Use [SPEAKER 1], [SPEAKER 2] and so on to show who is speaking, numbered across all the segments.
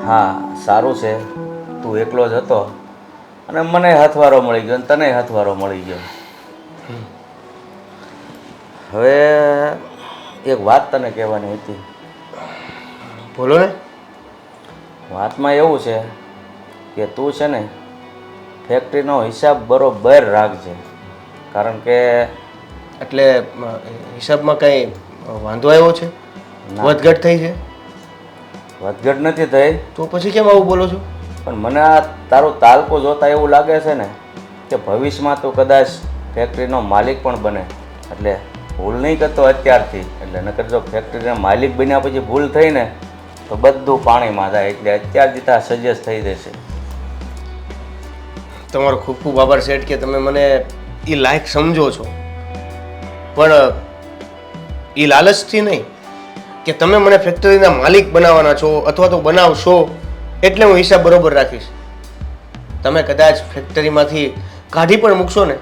[SPEAKER 1] હા સારું છે, તું એકલો જ હતો અને મને હાથવારો મળી ગયો અને તને હાથવારો મળી ગયો. હવે એક વાત તને કહેવાની હતી.
[SPEAKER 2] બોલો ને.
[SPEAKER 1] વાતમાં એવું છે કે તું છે ને ફેક્ટરીનો હિસાબ બરોબર રાખજે, કારણ કે
[SPEAKER 2] એટલે હિસાબમાં કંઈ વાંધો આવ્યો છે?
[SPEAKER 1] ના,
[SPEAKER 2] વધઘટ થઈ છે?
[SPEAKER 1] વધઘટ નથી થઈ,
[SPEAKER 2] તો પછી કેમ આવું બોલો છો?
[SPEAKER 1] પણ મને આ તારું તાલકો જોતા એવું લાગે છે ને કે ભવિષ્યમાં તું કદાચ ફેક્ટરીનો માલિક પણ બને. એટલે ભૂલ નહીં કરતો અત્યારથી, એટલે નકર જો ફેક્ટરીના માલિક બન્યા પછી ભૂલ થઈ ને તો બધું પાણીમાં જાય. એટલે અત્યારથી તાર સજેસ્ટ થઈ જશે.
[SPEAKER 2] તમારો ખૂબ ખૂબ આભાર શેઠ કે તમે મને એ લાયક સમજો છો, પણ એ લાલચથી નહીં કે તમે મને ફેક્ટરીના માલિક બનાવવાના છો અથવા તો બનાવશો એટલે હું હિસાબ બરોબર રાખીશ. તમે કદાચ ફેક્ટરીમાંથી કાઢી પણ મૂકશો ને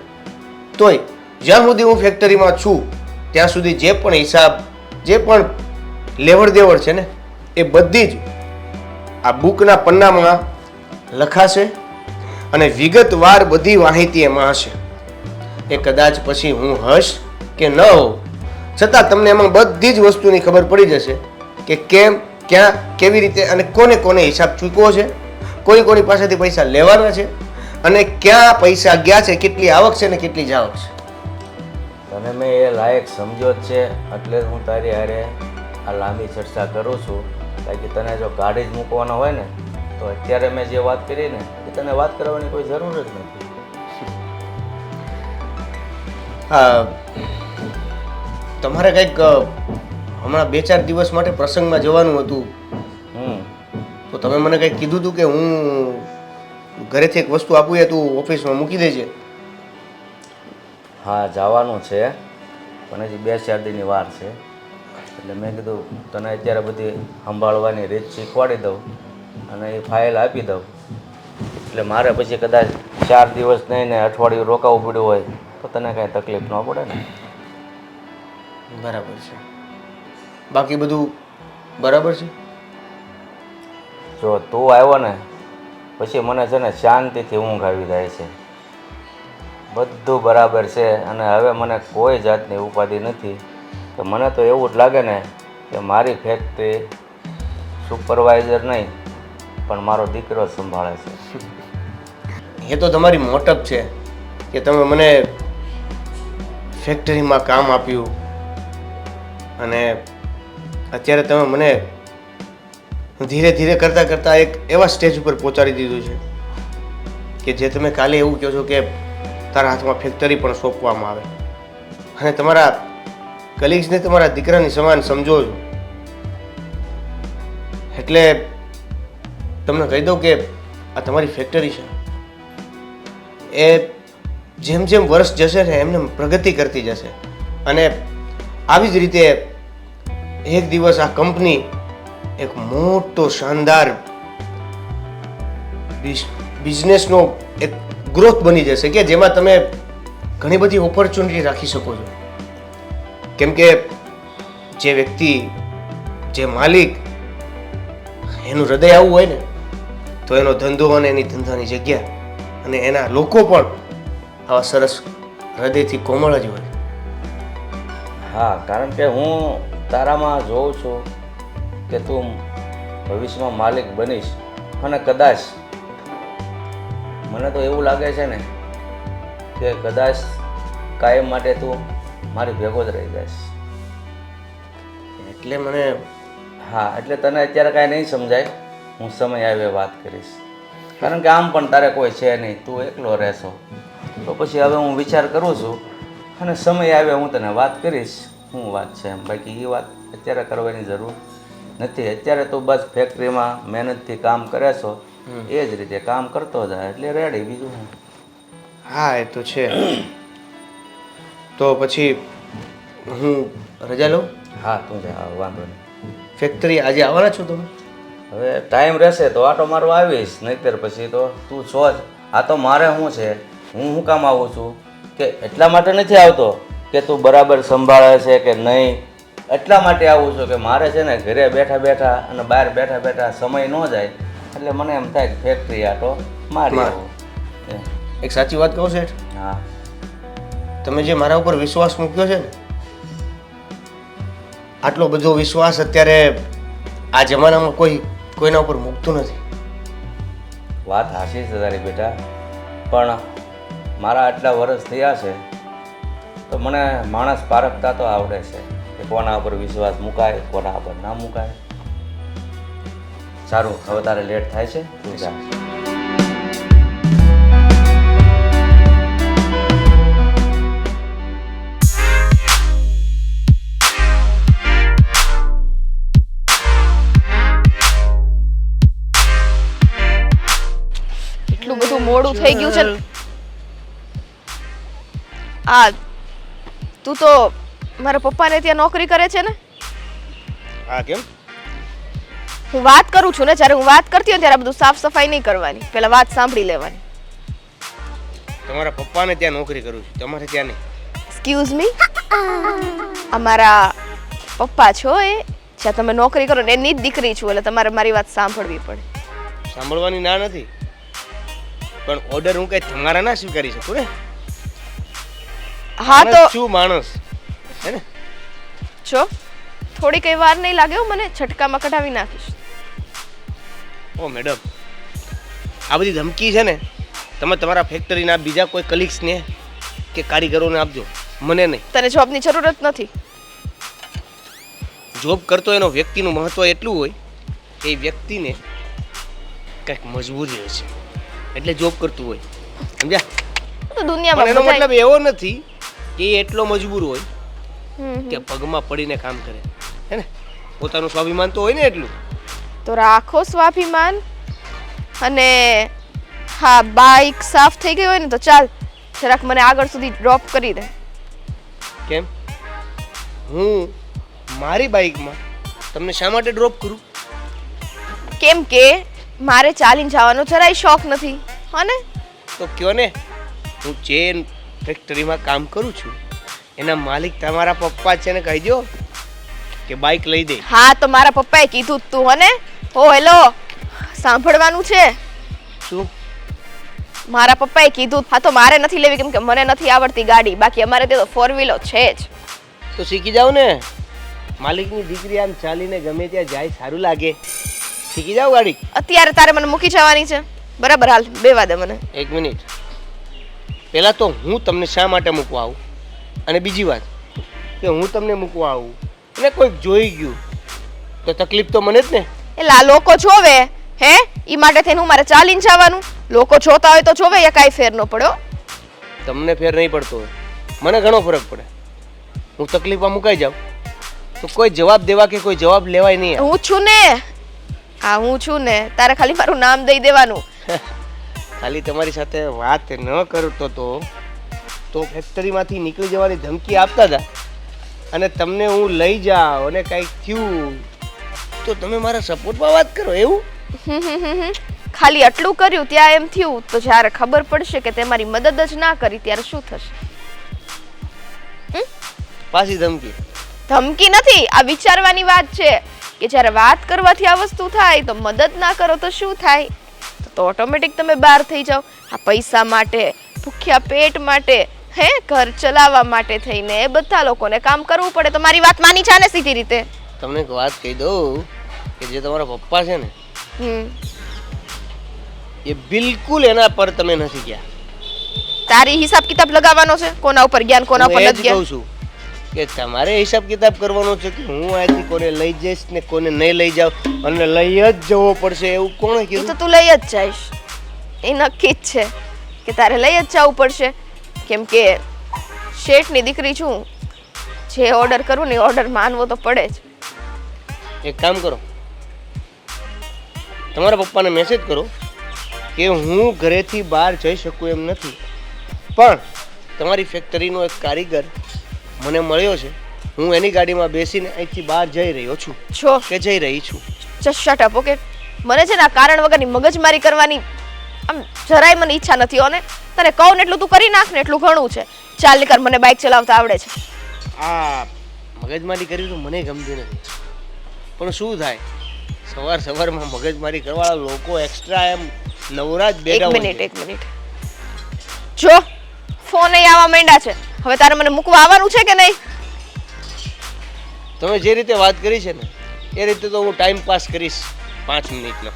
[SPEAKER 2] તોય જ્યાં સુધી હું ફેક્ટરીમાં છું ત્યાં સુધી જે પણ હિસાબ, જે પણ લેવડ દેવડ છે ને એ બધી જ આ બુકના પન્નામાં લખાશે અને વિગતવાર બધી માહિતી એમાં હશે. એ કદાચ પછી હું હશ કે ન હોઉં છતાં તમને એમાં બધી જ વસ્તુની ખબર પડી જશે કે કેમ, ક્યાં, કેવી રીતે અને કોને કોને હિસાબ ચૂકવો છે, કોની પાસેથી પૈસા લેવાના છે અને ક્યાં પૈસા ગયા છે, કેટલી આવક છે ને કેટલી જાવક છે.
[SPEAKER 1] તને મેં એ લાયક સમજ્યો જ છે, એટલે જ હું તારી હારે આ લાંબી ચર્ચા કરું છું. કારણ કે તને જો ગાડી જ મૂકવાનો હોય ને તો અત્યારે મેં જે વાત કરી ને એ તને વાત કરવાની કોઈ જરૂર જ નથી.
[SPEAKER 2] તમારે કંઈક હમણાં 2-4 દિવસ માટે પ્રસંગમાં જવાનું હતું, તો તમે મને કંઈક કીધું હતું કે હું ઘરેથી એક વસ્તુ આપું એ તું ઓફિસમાં મૂકી દેજે.
[SPEAKER 1] હા જવાનું છે, પણ હજી 2-4 દીની વાર છે. એટલે મેં કીધું તને અત્યારે બધી સંભાળવાની રીત શીખવાડી દઉં અને એ ફાઇલ આપી દઉં. એટલે મારે પછી કદાચ 4 દિવસ નહીં ને અઠવાડિયું રોકાવું પડ્યું હોય તો તને કાંઈ તકલીફ ન પડે ને.
[SPEAKER 2] બરાબર છે. બાકી બધું બરાબર છે?
[SPEAKER 1] જો તું આવ્યો ને પછી મને છે ને શાંતિથી ઊંઘ આવી જાય છે. બધું બરાબર છે અને હવે મને કોઈ જાતની ઉપાધિ નથી. કે મને તો એવું જ લાગે ને કે મારી ફેક્ટરી સુપરવાઇઝર નહીં પણ મારો દીકરો સંભાળે છે.
[SPEAKER 2] એ તો તમારી મોટપ છે કે તમે મને ફેક્ટરીમાં કામ આપ્યું અને અત્યારે તમે મને ધીરે ધીરે કરતાં કરતાં એક એવા સ્ટેજ ઉપર પહોંચાડી દીધું છે કે જે તમે કાલે એવું કહો છો કે તારા હાથમાં ફેક્ટરી પણ સોંપવામાં આવે અને તમારા કલીગ્સને તમારા દીકરાની સમાન સમજો છો. એટલે તમને કહી દઉં કે આ તમારી ફેક્ટરી છે એ જેમ જેમ વર્ષ જશે ને એમને પ્રગતિ કરતી જશે અને આવી જ રીતે એક દિવસ આ કંપની એક મોટો શાનદાર બિઝનેસનો એક ગ્રોથ બની જશે કે જેમાં તમે ઘણી બધી ઓપોર્ચ્યુનિટી રાખી શકો છો. કેમ કે જે વ્યક્તિ, જે માલિક એનું હૃદય આવું હોય ને તો એનો ધંધો અને એની ધંધાની જગ્યા અને એના લોકો પણ આવા સરસ હૃદયથી કોમળ જ હોય.
[SPEAKER 1] હા, કારણ કે હું તારામાં જોઉં છું કે તું ભવિષ્યમાં માલિક બનીશ અને કદાચ મને તો એવું લાગે છે ને કે કદાચ કાયમ માટે તું મારી ભેગો જ રહી જઈશ.
[SPEAKER 2] એટલે મને
[SPEAKER 1] હા, એટલે તને અત્યારે કાંઈ નહીં સમજાય, હું સમય આવે વાત કરીશ. કારણ કે આમ પણ તારે કોઈ છે નહીં, તું એકલો રહેશો. તો પછી હવે હું વિચાર કરું છું અને સમય આવે હું તને વાત કરીશ શું વાત છે એમ. બાકી એ વાત અત્યારે કરવાની જરૂર નથી. અત્યારે તો બસ ફેક્ટરીમાં મહેનતથી કામ કરે છો એ જ રીતે કામ કરતો જાય એટલે રેડી, બીજું શું.
[SPEAKER 2] હા એ તો છે. તો પછી હું રજા લઉં?
[SPEAKER 1] હા તું જા, વાંધો નહીં.
[SPEAKER 2] ફેક્ટરી આજે આવવાના છો તમે?
[SPEAKER 1] હવે ટાઈમ રહેશે તો આટો મારવા આવીશ, નહીંતર પછી તો તું છો જ. આ તો મારે શું છે, હું શું કામ આવું છું કે એટલા માટે નથી આવતો કે તું બરાબર સંભાળે છે કે નહીં, એટલા માટે આવું છું કે મારે છે ને ઘરે બેઠા બેઠા અને બહાર બેઠા બેઠા સમય ન જાય એટલે મને એમ થાય કે ફેક્ટરી આટો મારી
[SPEAKER 2] માર.
[SPEAKER 1] આવો એમ.
[SPEAKER 2] એક સાચી વાત કહું શેઠ,
[SPEAKER 1] હા
[SPEAKER 2] તમે જે મારા ઉપર વિશ્વાસ મૂક્યો છે ને, આટલો બધો વિશ્વાસ અત્યારે આ જમાનામાં કોઈના ઉપર મૂકતું નથી.
[SPEAKER 1] વાત હાચી છે તારી બેટા, પણ મારા આટલા વર્ષ થયા છે તો મને માણસ પારખતા તો આવડે છે કે કોના ઉપર વિશ્વાસ મુકાય, કોના ઉપર ના મુકાય. સારું, હવે તારે લેટ થાય છે, તું જા.
[SPEAKER 3] એટલું બધું મોડું થઈ ગયું છે ને. આ તું તો મારા પપ્પાને ત્યાં નોકરી કરે છે ને?
[SPEAKER 2] હા, કેમ?
[SPEAKER 3] હું વાત કરું છું ને, જ્યારે હું વાત કરતી હોય ત્યારે બધું સાફ સફાઈ નહીં કરવાની, પહેલા વાત સાંભળી લેવાની.
[SPEAKER 2] તમારા પપ્પાને ત્યાં નોકરી કરું છું, તમારે ત્યાં નહીં.
[SPEAKER 3] એક્સક્યુઝ મી, અમારા પપ્પા છો એ, જ્યાં તમે નોકરી કરો ને એની જ દીકરી છું, એટલે તમારે મારી વાત સાંભળવી પડે.
[SPEAKER 2] સાંભળવાની ના નથી, પણ ઓર્ડર હું કઈ તમારા ના સ્વીકારી શકું ને.
[SPEAKER 3] હા તો
[SPEAKER 2] શું માણસ હે ને.
[SPEAKER 3] છો થોડી કઈ વાર નહીં લાગે હો, મને છટકામાં કઢાવી નાખીશ.
[SPEAKER 2] ઓ મેડમ, આ બધી ધમકી છે ને તમે તમારા ફેક્ટરીના બીજા કોઈ કલીગ્સને કે કારીગરોને આપજો, મને નહીં.
[SPEAKER 3] તને જોબની જરૂરત નથી.
[SPEAKER 2] જોબ કરતો એનો વ્યક્તિનું મહત્વ એટલું હોય કે એ વ્યક્તિને કંઈક મજબૂરી હોય છે એટલે જોબ કરતું હોય, સમજ્યા?
[SPEAKER 3] તો
[SPEAKER 2] પણ
[SPEAKER 3] દુનિયામાં
[SPEAKER 2] એનો
[SPEAKER 3] બધાય-
[SPEAKER 2] મતલબ એવો નથી કે એ એટલો મજબૂર હોય
[SPEAKER 3] હમ,
[SPEAKER 2] કે પગમાં પડીને કામ કરે, હે ને. પોતાનું સ્વાભિમાન તો હોય ને એટલું.
[SPEAKER 3] તો રાખો સ્વાભિમાન. અને હા, બાઇક સાફ થઈ ગઈ હોય ને તો ચાલ જરાક મને આગળ સુધી ડ્રોપ કરી દે.
[SPEAKER 2] કેમ? હું મારી બાઇકમાં તમને શા માટે ડ્રોપ કરું?
[SPEAKER 3] કેમ કે મારે ચાલીને જવાનો જરાય શોખ નથી, હા ને?
[SPEAKER 2] તો કયો ને, હું જે ફેક્ટરીમાં કામ કરું છું એના માલિક તમારા પપ્પા છે ને, કહી દો કે બાઇક લઈ દે.
[SPEAKER 3] હા તો મારા પપ્પાએ કીધું જ તું, હને? ઓ હેલો, સાંભળવાનું છે.
[SPEAKER 2] શું?
[SPEAKER 3] મારા પપ્પાએ કીધું. હા તો મારે નથી લેવી કેમ કે મને નથી આવડતી ગાડી, બાકી અમારે ત્યાં તો 4 વ્હીલર છે જ.
[SPEAKER 2] તો શીખી જાવ ને. માલિકની દીકરી આમ ચાલીને ગમે ત્યાં જાય, સારું લાગે. શીખી જાવ ગાડી.
[SPEAKER 3] અત્યારે તારે મને મૂકી જવાની છે, બરાબર? હાલ બેવા દે મને.
[SPEAKER 2] એક મિનિટ, પહેલાં તો હું તમને શા માટે મૂકવા આવું, અને બીજી વાત કે હું તમને મૂકવા આવું અને કોઈક જોઈ ગયું તો તકલીફ તો મને જ ને.
[SPEAKER 3] એટલે આ લોકો જોવે હે, ઈ માટે થઈને હું મારે ચાલીને જવાનું? લોકો જોતા હોય તો જોવે, એ કાંઈ ફેર ન પડ્યો.
[SPEAKER 2] તમને ફેર નહીં પડતો હોય, મને ઘણો ફરક પડે. હું તકલીફમાં મુકાઈ જાઉં તો કોઈ જવાબ દેવા કે કોઈ જવાબ લેવાય નહીં.
[SPEAKER 3] હું છું ને, હા હું છું ને, તારે ખાલી મારું નામ દઈ દેવાનું.
[SPEAKER 2] ખાલી તમારી સાથે વાત ન કરતો તો ફેક્ટરીમાંથી નીકળી જવાની ધમકી આપતા હતા, અને તમને હું લઈ જાઉં અને કંઈક થયું તો તમે મારા સપોર્ટમાં વાત કરો એવું?
[SPEAKER 3] ખાલી આટલું કર્યું ત્યાં એમ થયું, તો જ્યારે ખબર પડશે કે તે મારી મદદ જ ના કરી ત્યારે શું થશે?
[SPEAKER 2] પાછી ધમકી?
[SPEAKER 3] ધમકી નથી, આ વિચારવાની વાત છે કે જ્યારે વાત કરવાથી આ વસ્તુ થાય તો મદદ ના કરો તો શું થાય? તો ઓટોમેટિક તમે બહાર થઈ જાઓ. આ પૈસા માટે, ભૂખ્યા પેટ માટે, હે, ઘર ચલાવવા માટે થઈને એ બધા લોકોને કામ કરવું પડે. તો મારી વાત માની છે ને સીધી રીતે?
[SPEAKER 2] તમને એક વાત કહી દઉં કે જે તમારા પપ્પા છે ને, એ બિલકુલ એના પર તમે નથી ગયા.
[SPEAKER 3] તારી હિસાબ કિતાબ લગાવવાનો છે, કોના ઉપર જ્ઞાન કોના ઉપર
[SPEAKER 2] હું એ
[SPEAKER 3] નથી
[SPEAKER 2] જ કહું
[SPEAKER 3] ગયા.
[SPEAKER 2] છું કે તમારે હિસાબ કિતાબ કરવાનો છે કે હું અહીંથી કોને લઈ જઈશ ને કોને નહીં લઈ જાઉં, અને લઈ જ જવો પડશે એવું કોણે
[SPEAKER 3] એ તો
[SPEAKER 2] કીધું?
[SPEAKER 3] તું લઈ જ જઈશ, એ નક્કી જ છે કે તારે લઈ જ જવું પડશે. કેમ કે શેઠની દીકરી છું, જે ઓર્ડર કરું ને ઓર્ડર માનવો તો પડે જ.
[SPEAKER 2] એક કામ કરો, તમારા પપ્પાને મેસેજ કરો કે હું ઘરેથી બહાર જઈ શકું એમ નથી, પણ તમારી ફેક્ટરીનો એક કારીગર મને મળ્યો છે, હું એની ગાડીમાં બેસીને અહીંથી બહાર જઈ રહ્યો છું
[SPEAKER 3] જો
[SPEAKER 2] કે જઈ રહી છું.
[SPEAKER 3] Just shut up, okay? મને છે ને આ કારણ વગરની મગજમારી કરવાની આમ જરાય મને ઈચ્છા નથી. અને તને કહું ને એટલું તું કરી નાખ ને એટલું ઘણું છે. ચાલ નીકળ, મને બાઇક ચલાવતા આવડે છે.
[SPEAKER 2] આ મગજમારી કરવી તો મને ગમતી નથી, પણ શું થાય, સવારમાં મગજમારી કરવાળા લોકો એક્સ્ટ્રા એમ નવરાજ
[SPEAKER 3] એક
[SPEAKER 2] બેઠા હોય
[SPEAKER 3] મિનિટ જો ફોન અહીં આવવા માંડ્યા છે. હવે તારે મને મૂકવા આવવાનું છે કે નહીં?
[SPEAKER 2] તમે જે રીતે વાત કરી છે ને એ રીતે તો હું ટાઈમ પાસ કરીશ 5 મિનિટનો.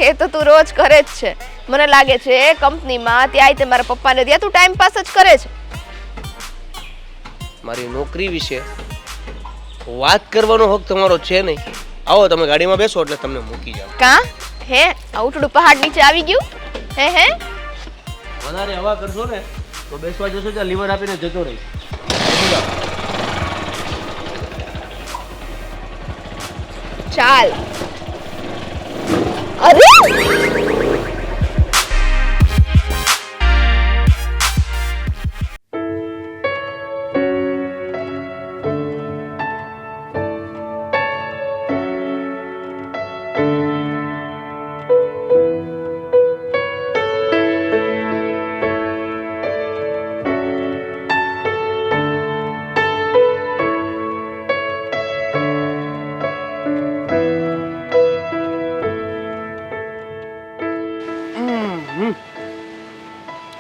[SPEAKER 3] એ તો તું રોજ કરે જ છે. મને લાગે છે કંપનીમાં ત્યાંય તે મારા પપ્પાને ત્યાં તું ટાઈમ પાસ જ કરે છે.
[SPEAKER 2] મારી નોકરી વિશે વાત કરવાનો હક તમારો છે નહીં. આવો તમે ગાડીમાં બેસો એટલે તમને મૂકી જાવ.
[SPEAKER 3] કા હે આઉટડું પહાડ નીચે આવી ગયું હે
[SPEAKER 2] વધારે હવા કરશો ને તો બેસવા જશો ત્યાં લીવર આપીને જતો રહી.
[SPEAKER 3] ચાલ. અરે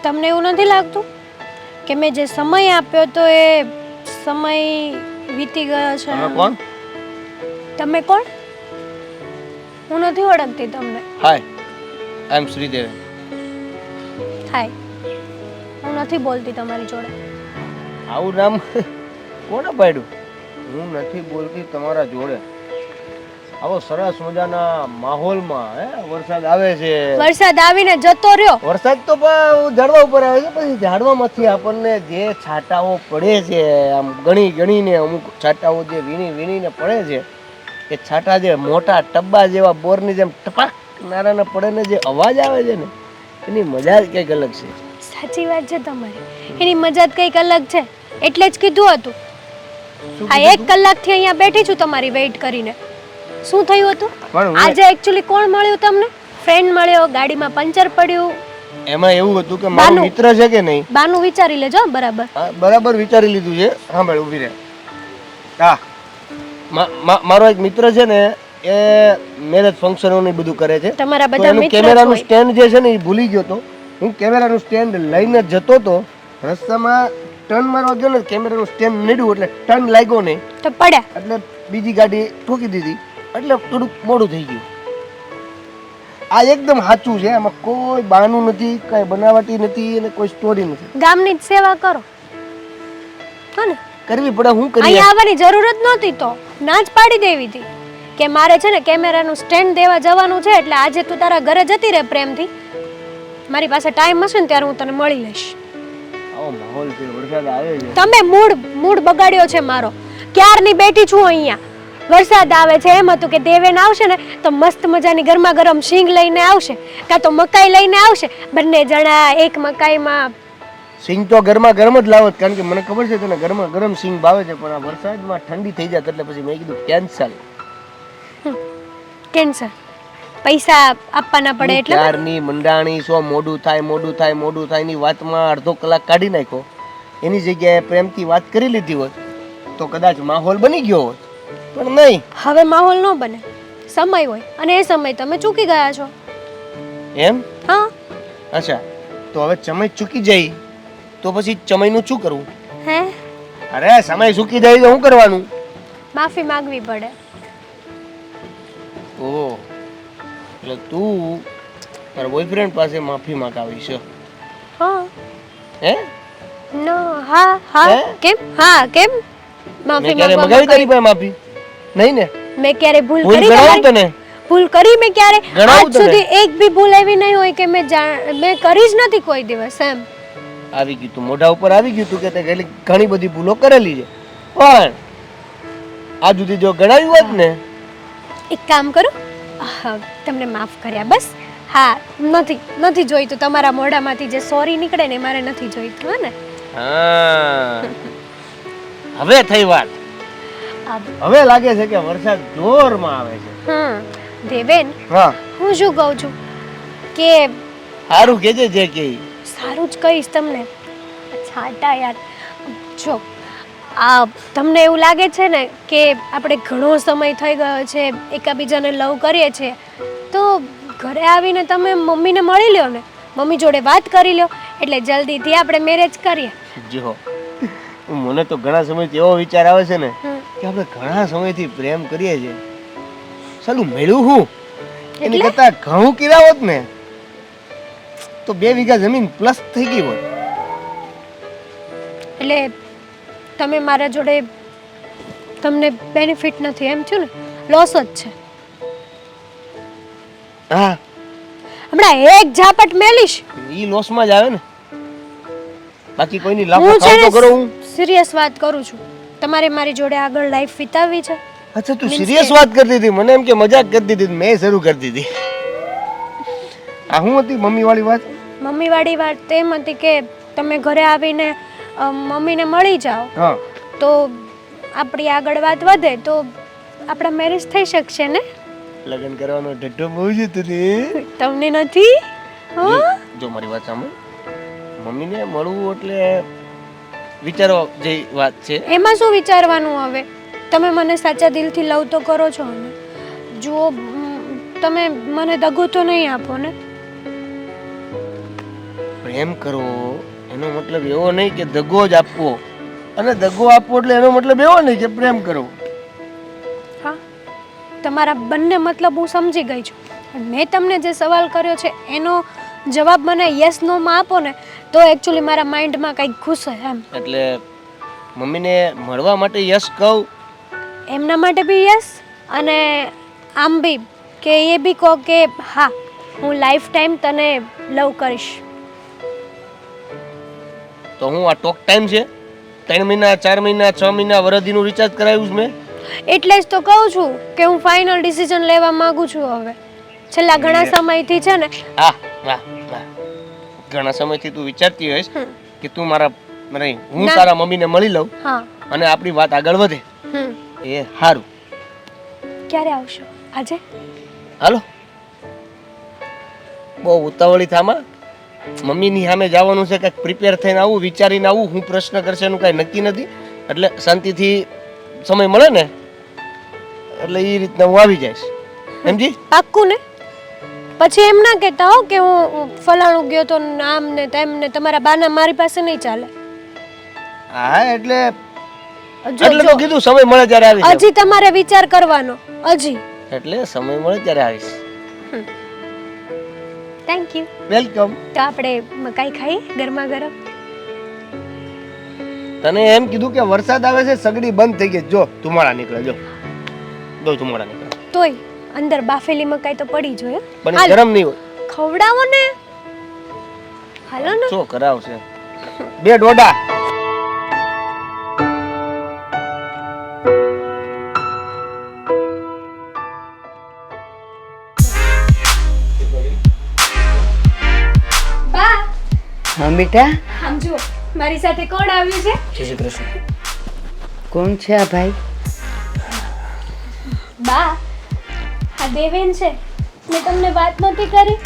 [SPEAKER 4] તમને એવું નથી લાગતું કે મેં જે સમય આપ્યો તો એ સમય વીતી ગયો છે?
[SPEAKER 2] તમે કોણ?
[SPEAKER 4] તમે કોણ? હું નથી ઓળખતી તમને.
[SPEAKER 2] હાય, આઈ એમ શ્રીદેવ.
[SPEAKER 4] હાય, હું નથી બોલતી તમારી જોડે.
[SPEAKER 2] આવું નામ કોણે પાડ્યું? હું નથી બોલતી તમારા જોડે. આવો સરસ મજાના માહોલમાં વરસાદ આવે છે.
[SPEAKER 4] વરસાદ આવીને જતો રહ્યો.
[SPEAKER 2] વરસાદ તો ઝાડવા ઉપર આવે છે, પછી ઝાડવામાંથી આપણને જે છાંટાઓ પડે છે આમ ગણીને અમુક છાંટાઓ જે વીણીને પડે છે એ છાંટા જે મોટા ટબ્બા જેવા બોરની જેમ ટપાક નારાના પડે ને જે અવાજ આવે છે ને એની મજા જ કંઈક અલગ છે.
[SPEAKER 4] સાચી વાત છે તમારી. એની મજા જ કંઈક અલગ છે. એટલે જ કીધું હતું. આ 1 કલાકથી અહીંયા બેઠી છું તમારી વેઇટ કરીને. શું થયું હતું આજે? એકચ્યુઅલી કોણ મળ્યું તમને? ફ્રેન્ડ મળ્યો? ગાડીમાં પંચર પડ્યું?
[SPEAKER 2] એમાં એવું હતું કે મારો મિત્ર છે કે નહીં.
[SPEAKER 4] બાનું વિચારી લેજો બરાબર.
[SPEAKER 2] બરાબર વિચારી લીધું છે. હા ભાઈ ઊભી રહે. હા, મારો એક મિત્ર છે ને એ મેરેજ ફંક્શનો ને બધું કરે છે.
[SPEAKER 4] તમારા બધા મિત્ર
[SPEAKER 2] કેમેરાનું સ્ટેન્ડ જે છે ને એ ભૂલી ગયો તો. હું કેમેરાનું સ્ટેન્ડ લઈને જતો તો રસ્તામાં ટર્ન મારવા ગયો ને કેમેરાનું સ્ટેન્ડ નડ્યું એટલે ટર્ન લાગ્યો નહીં
[SPEAKER 4] તો પડ્યા
[SPEAKER 2] એટલે બીજી ગાડી ઠોકી દીધી એટલે થોડુંક મોડું થઈ ગયું. આ એકદમ સાચું છે. આમાં કોઈ બહાનું નથી, કઈ બનાવટી નથી અને કોઈ સ્ટોરી નથી.
[SPEAKER 4] ગામની જ સેવા કરો હો ને.
[SPEAKER 2] કરવી પડે. હું કરી
[SPEAKER 4] અહીંયા આવવાની જરૂર જ નહોતી તો ના જ પાડી દેવી હતી કે મારે છે ને કેમેરાનું સ્ટેન્ડ દેવા જવાનું છે એટલે આજે તું તારા ઘરે જતી રહે પ્રેમથી. મારી પાસે ટાઈમ હશે ને ત્યારે હું તને મળી લઈશ.
[SPEAKER 2] આવો માહોલ છે, વરસાદ આવે છે.
[SPEAKER 4] તમે મૂડ બગાડ્યો છે મારો. ક્યારની બેઠી છું અહીંયા. વરસાદ આવે છે એમ હતું કે દેવેન આવશે ને તો મસ્ત મજાની ગરમા ગરમ શીંગ લઈને આવશે કાં તો મકાઈ લઈને આવશે. બંને જણા એક મકાઈમાં.
[SPEAKER 2] સિંગ તો ગરમા ગરમ જ લાવત કારણ કે મને ખબર છે તને ગરમા ગરમ સિંગ ભાવે છે, પણ આ વરસાદમાં ઠંડી થઈ જાય એટલે પછી મેં કીધું કેન્સલ.
[SPEAKER 4] કેન્સર પૈસા આપવાના પડે એટલે
[SPEAKER 2] ચારની મંડાણી સો મોડું થાય ની વાતમાં અડધો કલાક કાઢી નાખ્યો. એની જગ્યાએ પ્રેમથી વાત કરી લીધી હોત તો કદાચ માહોલ બની ગયો હોત, પણ નહીં.
[SPEAKER 4] હવે માહોલ ન બને. સમય હોય અને એ સમય તમે ચૂકી ગયા છો.
[SPEAKER 2] એમ?
[SPEAKER 4] હા.
[SPEAKER 2] અચ્છા, તો હવે સમય ચૂકી જાય તો પછી સમયનું શું કરવું?
[SPEAKER 4] હે?
[SPEAKER 2] અરે સમય ચૂકી જાય તો શું કરવાનું?
[SPEAKER 4] માફી માંગવી પડે.
[SPEAKER 2] ઓહ, એટલે તું તારા બોયફ્રેન્ડ પાસે માફી માંગાવી છે?
[SPEAKER 4] હા.
[SPEAKER 2] હે?
[SPEAKER 4] નો. હા હા. કેમ? હા કેમ? માફી
[SPEAKER 2] માંગવી તારી પાસે માફી નહીં ને?
[SPEAKER 4] મેં ક્યારે ભૂલ
[SPEAKER 2] ભૂલ
[SPEAKER 4] કરી
[SPEAKER 2] ગણાવું તને?
[SPEAKER 4] ભૂલ કરી મેં ક્યારે?
[SPEAKER 2] ગણાવું
[SPEAKER 4] આજ સુધી એક બી ભૂલ એવી નહીં હોય કે મેં કરી જ નથી કોઈ દિવસ. એમ
[SPEAKER 2] આવી ગયું તું મોઢા ઉપર આવી ગયું તું કે તે ઘણી બધી ભૂલો કરેલી છે, પણ આજ સુધી જો ગણાવ્યું હોત ને.
[SPEAKER 4] એક કામ કરું, તમને માફ કર્યા બસ. હા, નથી જોઈતું તમારા મોઢામાંથી જે સોરી નીકળે ને મારે નથી જોઈતું. હે ને?
[SPEAKER 2] હા, હવે થઈ વાત. હવે લાગે છે કે વરસાદ જોરમાં આવે છે.
[SPEAKER 4] દેવેન,
[SPEAKER 2] હા,
[SPEAKER 4] હું શું કહું છું કે
[SPEAKER 2] સારું કેજે જે કે
[SPEAKER 4] સારું જ કહીશ તમને. છાટા યાર, જો આ તમને એવું લાગે છે ને કે આપણે ઘણો સમય થઈ ગયો છે એકબીજાને લવ કરીએ છીએ, તો ઘરે આવીને તમે મમ્મીને મળી લ્યો ને, મમ્મી જોડે વાત કરી લ્યો, એટલે જલ્દીથી આપણે મેરેજ કરીએ.
[SPEAKER 2] જો મને તો ઘણા સમયથી એવો વિચાર આવે છે ને કે આપણે ઘણા સમયથી પ્રેમ કરીએ છીએ, સાલું મળ્યું હું એની કરતા ઘણું કર્યા હોત ને તો 2 વીઘા જમીન પ્લસ થઈ ગઈ હોત.
[SPEAKER 4] એટલે તમે મારા જોડે તમને બેનિફિટ નથી એમ થયું ને, લોસ જ છે.
[SPEAKER 2] હા
[SPEAKER 4] હમણાં એક ઝાપટ મેલીશ,
[SPEAKER 2] ઈ લોસમાં જ આવે ને, બાકી કોઈની લાભ
[SPEAKER 4] હું છે
[SPEAKER 2] ખાવ તો કરો. હું
[SPEAKER 4] સિરિયસ વાત કરું છું. તમારે મારી જોડે આગળ લાઈફ વિતાવવી છે.
[SPEAKER 2] અચ્છા તું સિરિયસ વાત કરતી હતી, મને એમ કે મજાક કરતી હતી, મેં શરૂ કરી દીધી. આ હું હતી મમ્મી વાળી વાત?
[SPEAKER 4] મમ્મી વાળી વાત એમ હતી કે તમે ઘરે આવીને મમ્મીને મળી જાઓ
[SPEAKER 2] હા
[SPEAKER 4] તો આપણી આગળ વાત વધે તો આપણા મેરેજ થઈ શકશે ને.
[SPEAKER 2] લગ્ન કરવાનો ઢઢો બહુ જ હતો ને.
[SPEAKER 4] તમને નથી? હા
[SPEAKER 2] જો મારી વાત સાંભળ, મમ્મીને મળવું એટલે વિચારો જે વાત છે.
[SPEAKER 4] એમાં શું વિચારવાનું હવે? તમે મને સાચા દિલથી લવ તો કરો છો ને. જુઓ તમે મને દગો તો નહીં આપો ને.
[SPEAKER 2] પ્રેમ કરવો એનો મતલબ એવો નહીં કે દગો જ આપવો, અને દગો આપવો એટલે એનો મતલબ એવો નહીં કે પ્રેમ કરવો.
[SPEAKER 4] હા, તમારા બંને મતલબ હું સમજી ગઈ છું. પણ મેં તમને જે સવાલ કર્યો છે એનો જવાબ મને યસ નો માં આપો ને તો એકચ્યુઅલી મારા માઇન્ડમાં કંઈક ઘૂસે એમ.
[SPEAKER 2] એટલે મમ્મીને મળવા માટે યસ કહું?
[SPEAKER 4] એમના માટે બી યસ, અને આમ બી કે એ બી કહો કે હા હું લાઈફ ટાઈમ તને લવ કરીશ.
[SPEAKER 2] તો હું આ ટોક ટાઈમ છે 3 મહિના 4 મહિના 6 મહિના વરદીનું રિચાર્જ કરાવ્યું છે મેં.
[SPEAKER 4] એટલે જ તો કહું છું કે હું ફાઇનલ ડિસિઝન લેવા માંગુ છું હવે. છેલ્લા ઘણા સમયથી છે ને.
[SPEAKER 2] હા વાહ વાહ, ઘણા સમયથી તું વિચારતી હોઈશ કે તું મારા નહીં હું
[SPEAKER 4] ના.
[SPEAKER 2] તારા મમ્મીને મળી લઉં
[SPEAKER 4] હા.
[SPEAKER 2] અને આપણી વાત આગળ વધે. એ સારું.
[SPEAKER 4] ક્યારે આવશો? આજે?
[SPEAKER 2] હાલો, બહુ ઉતાવળી થામાં. મમ્મીની સામે જવાનું છે, કંઈક પ્રિપેર થઈને આવું, વિચારીને આવું, હું પ્રશ્ન કરશે એનું કાંઈ નક્કી નથી. એટલે શાંતિથી સમય મળે ને એટલે એ રીતના હું આવી જઈશ, સમજી?
[SPEAKER 4] પાક્કું ને? પછી એમ ના કહેતા હો કે હું ફલાણું ગયો તો આમ ને તેમ ને, તમારા બાના મારી પાસે નહીં ચાલે.
[SPEAKER 2] હા એટલે
[SPEAKER 4] જો,
[SPEAKER 2] એટલે તો કીધું સમય મળે ત્યારે આવી જાઉં.
[SPEAKER 4] હજી તમારે વિચાર કરવાનો, હજી.
[SPEAKER 2] એટલે સમય મળે ત્યારે આવીશ.
[SPEAKER 4] Thank you.
[SPEAKER 2] વેલકમ.
[SPEAKER 4] તો આપણે મકાઈ ખાઈએ ગરમા ગરમ.
[SPEAKER 2] તને એમ કીધું કે વરસાદ આવે છે, સગડી બંધ થઈ ગઈ. જો ધુમાડા નીકળે, જો ધુમાડા નીકળે.
[SPEAKER 4] તોય અંદર બાફેલી મકાઈ તો પડી જ હોય.
[SPEAKER 2] પણ એ ગરમ નહીં હોય.
[SPEAKER 4] ખવડાવો ને. હાલો ને.
[SPEAKER 2] શું કરાવશે? 2 ડોડા.
[SPEAKER 4] બા
[SPEAKER 5] હા બેટા.
[SPEAKER 4] આમ જો મારી સાથે કોણ આવ્યું છે?
[SPEAKER 2] જય શ્રી કૃષ્ણ.
[SPEAKER 5] કોણ છે આ ભાઈ?
[SPEAKER 4] બા આ દેવેન છે. મેં તમને વાત નહોતી કરી?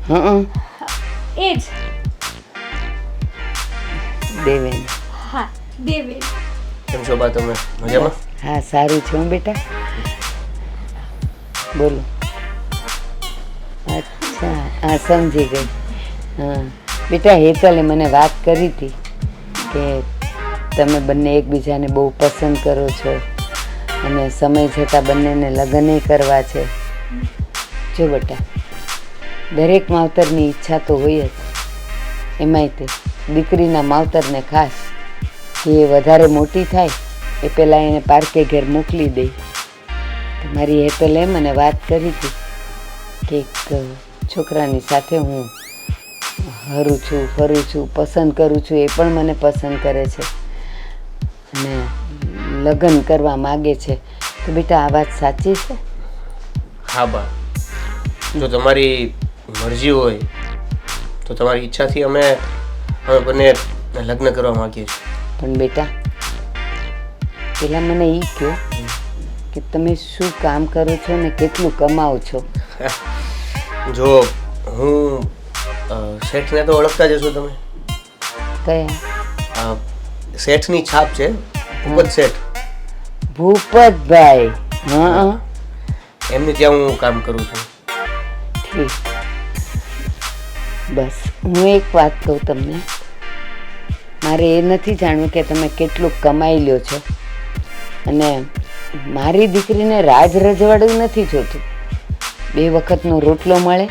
[SPEAKER 5] હં
[SPEAKER 4] એ જ.
[SPEAKER 5] દેવેન.
[SPEAKER 4] હા દેવેન.
[SPEAKER 2] કેમ છો બા તમે? મજામાં?
[SPEAKER 5] હા સારું છે હો બેટા. બોલો. અચ્છા હા સમજી ગઈ. હા બેટા હેતલે મને વાત કરી હતી કે તમે બંને એકબીજાને બહુ પસંદ કરો છો અને સમય જતાં બંનેને લગ્ન કરવા છે. જો બેટા દરેક માવતરની ઈચ્છા તો હોય જ, એમાંય તે દીકરીના માવતરને ખાસ કે એ વધારે મોટી થાય એ પહેલાં એને પારકે ઘેર મોકલી દે. મારી હેતલે મને વાત કરી હતી કે એક છોકરાની સાથે હું હરું છું, ફરું છું, પસંદ કરું છું, એ પણ મને પસંદ કરે છે અને લગ્ન કરવા માગે છે. તો બેટા આ વાત સાચી છે?
[SPEAKER 2] હા બા, જો તમારી મરજી હોય તો તમારી ઈચ્છાથી અમે બંને લગ્ન કરવા માંગીએ છીએ.
[SPEAKER 5] પણ બેટા પેલા મને એ કહો કે તમે શું કામ કરો છો ને કેટલું કમાઓ છો?
[SPEAKER 2] જો હું શેઠને તો ઓળખતા જ હશો તમે.
[SPEAKER 5] કયા?
[SPEAKER 2] શેઠની છાપ છે ભૂપત શેઠ,
[SPEAKER 5] ભૂપતભાઈ. હા,
[SPEAKER 2] એમની ત્યાં હું કામ કરું છું.
[SPEAKER 5] ઠીક. બસ હું એક વાત કહું તમને, મારે એ નથી જાણવું કે તમે કેટલું કમાઈ લ્યો છો, અને મારી દીકરીને રાજ રજવાડું નથી જોતું. 2 વખતનો રોટલો મળે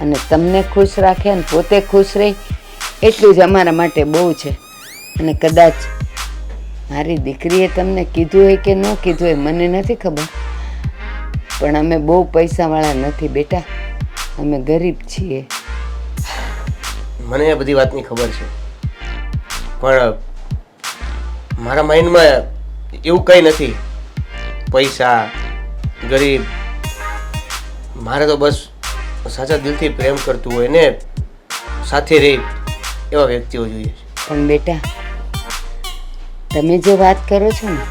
[SPEAKER 5] અને તમને ખુશ રાખે અને પોતે ખુશ રહી, એટલું જ અમારા માટે બહુ છે. અને કદાચ મારી દીકરીએ તમને કીધું હોય કે ન કીધું હોય મને નથી ખબર, પણ અમે બહુ પૈસાવાળા નથી બેટા, અમે ગરીબ છીએ.
[SPEAKER 2] મને એ બધી વાતની ખબર છે, પણ મારા માઇન્ડમાં એવું કંઈ નથી. પૈસા, ગરીબ, મારે તો બસ સાચા દિલથી પ્રેમ કરતું હોય ને સાથે રહી એવા વ્યક્તિઓ જોઈએ છે.
[SPEAKER 5] પણ બેટા, તમે જે વાત કરો છો ને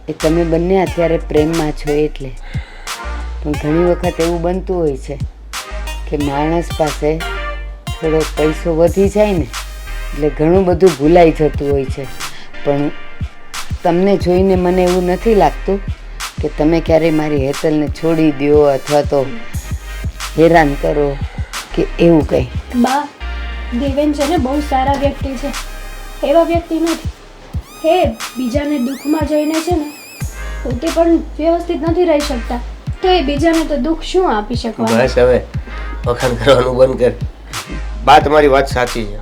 [SPEAKER 5] એ તમે બંને અત્યારે પ્રેમમાં છો એટલે, પણ ઘણી વખત એવું બનતું હોય છે કે માણસ પાસે થોડો પૈસો વધી જાય ને એટલે ઘણું બધું ભૂલાઈ જતું હોય છે. પણ તમને જોઈને મને એવું નથી લાગતું કે તમે ક્યારેય મારી હેતલને છોડી દો અથવા તો હેરાન કરો કે એવું કંઈ.
[SPEAKER 4] બા, દેવેન છે ને બહુ સારા વ્યક્તિ છે, એવા વ્યક્તિ નથી. હે બીજાને દુઃખમાં જઈને છે ને પોતે પણ વ્યવસ્થિત નથી રહી શકતા, તો એ બીજાને તો દુઃખ શું આપી શકવાનું.
[SPEAKER 2] બસ હવે વખાણ કરવાનું બંધ કર. બા, તમારી વાત સાચી છે.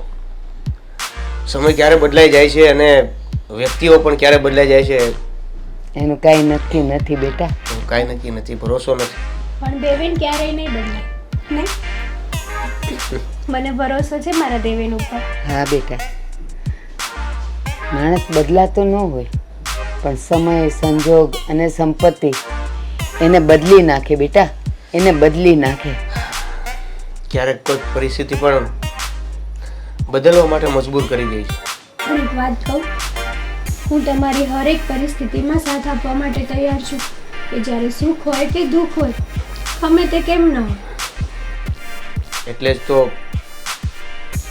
[SPEAKER 2] સમય ક્યારે બદલાઈ જાય છે અને વ્યક્તિઓ પણ ક્યારે બદલાઈ જાય છે
[SPEAKER 5] એનું કાંઈ નક્કી નથી બેટા.
[SPEAKER 2] કાંઈ નક્કી નથી, ભરોસો નથી.
[SPEAKER 4] પણ દેવેન ક્યારેય નહીં બદલાય ને, મને ભરોસો છે મારા દેવેન ઉપર.
[SPEAKER 5] હા બેટા, માણસ બદલાતો ન હોય પણ સમય, સંજોગ અને સંપત્તિ એને બદલી નાખે બેટા, એને બદલી નાખે.
[SPEAKER 2] ક્યારેક કોઈ પરિસ્થિતિ પણ બદલવા માટે મજબૂર કરી દે છે.
[SPEAKER 4] પણ એક વાત કહું, હું તમારી હરેક પરિસ્થિતિમાં સાથ આપવા માટે તૈયાર છું, કે જ્યારે સુખ હોય કે દુઃખ હોય, ગમે તે કેમ ન હોય.
[SPEAKER 2] એટલે જ તો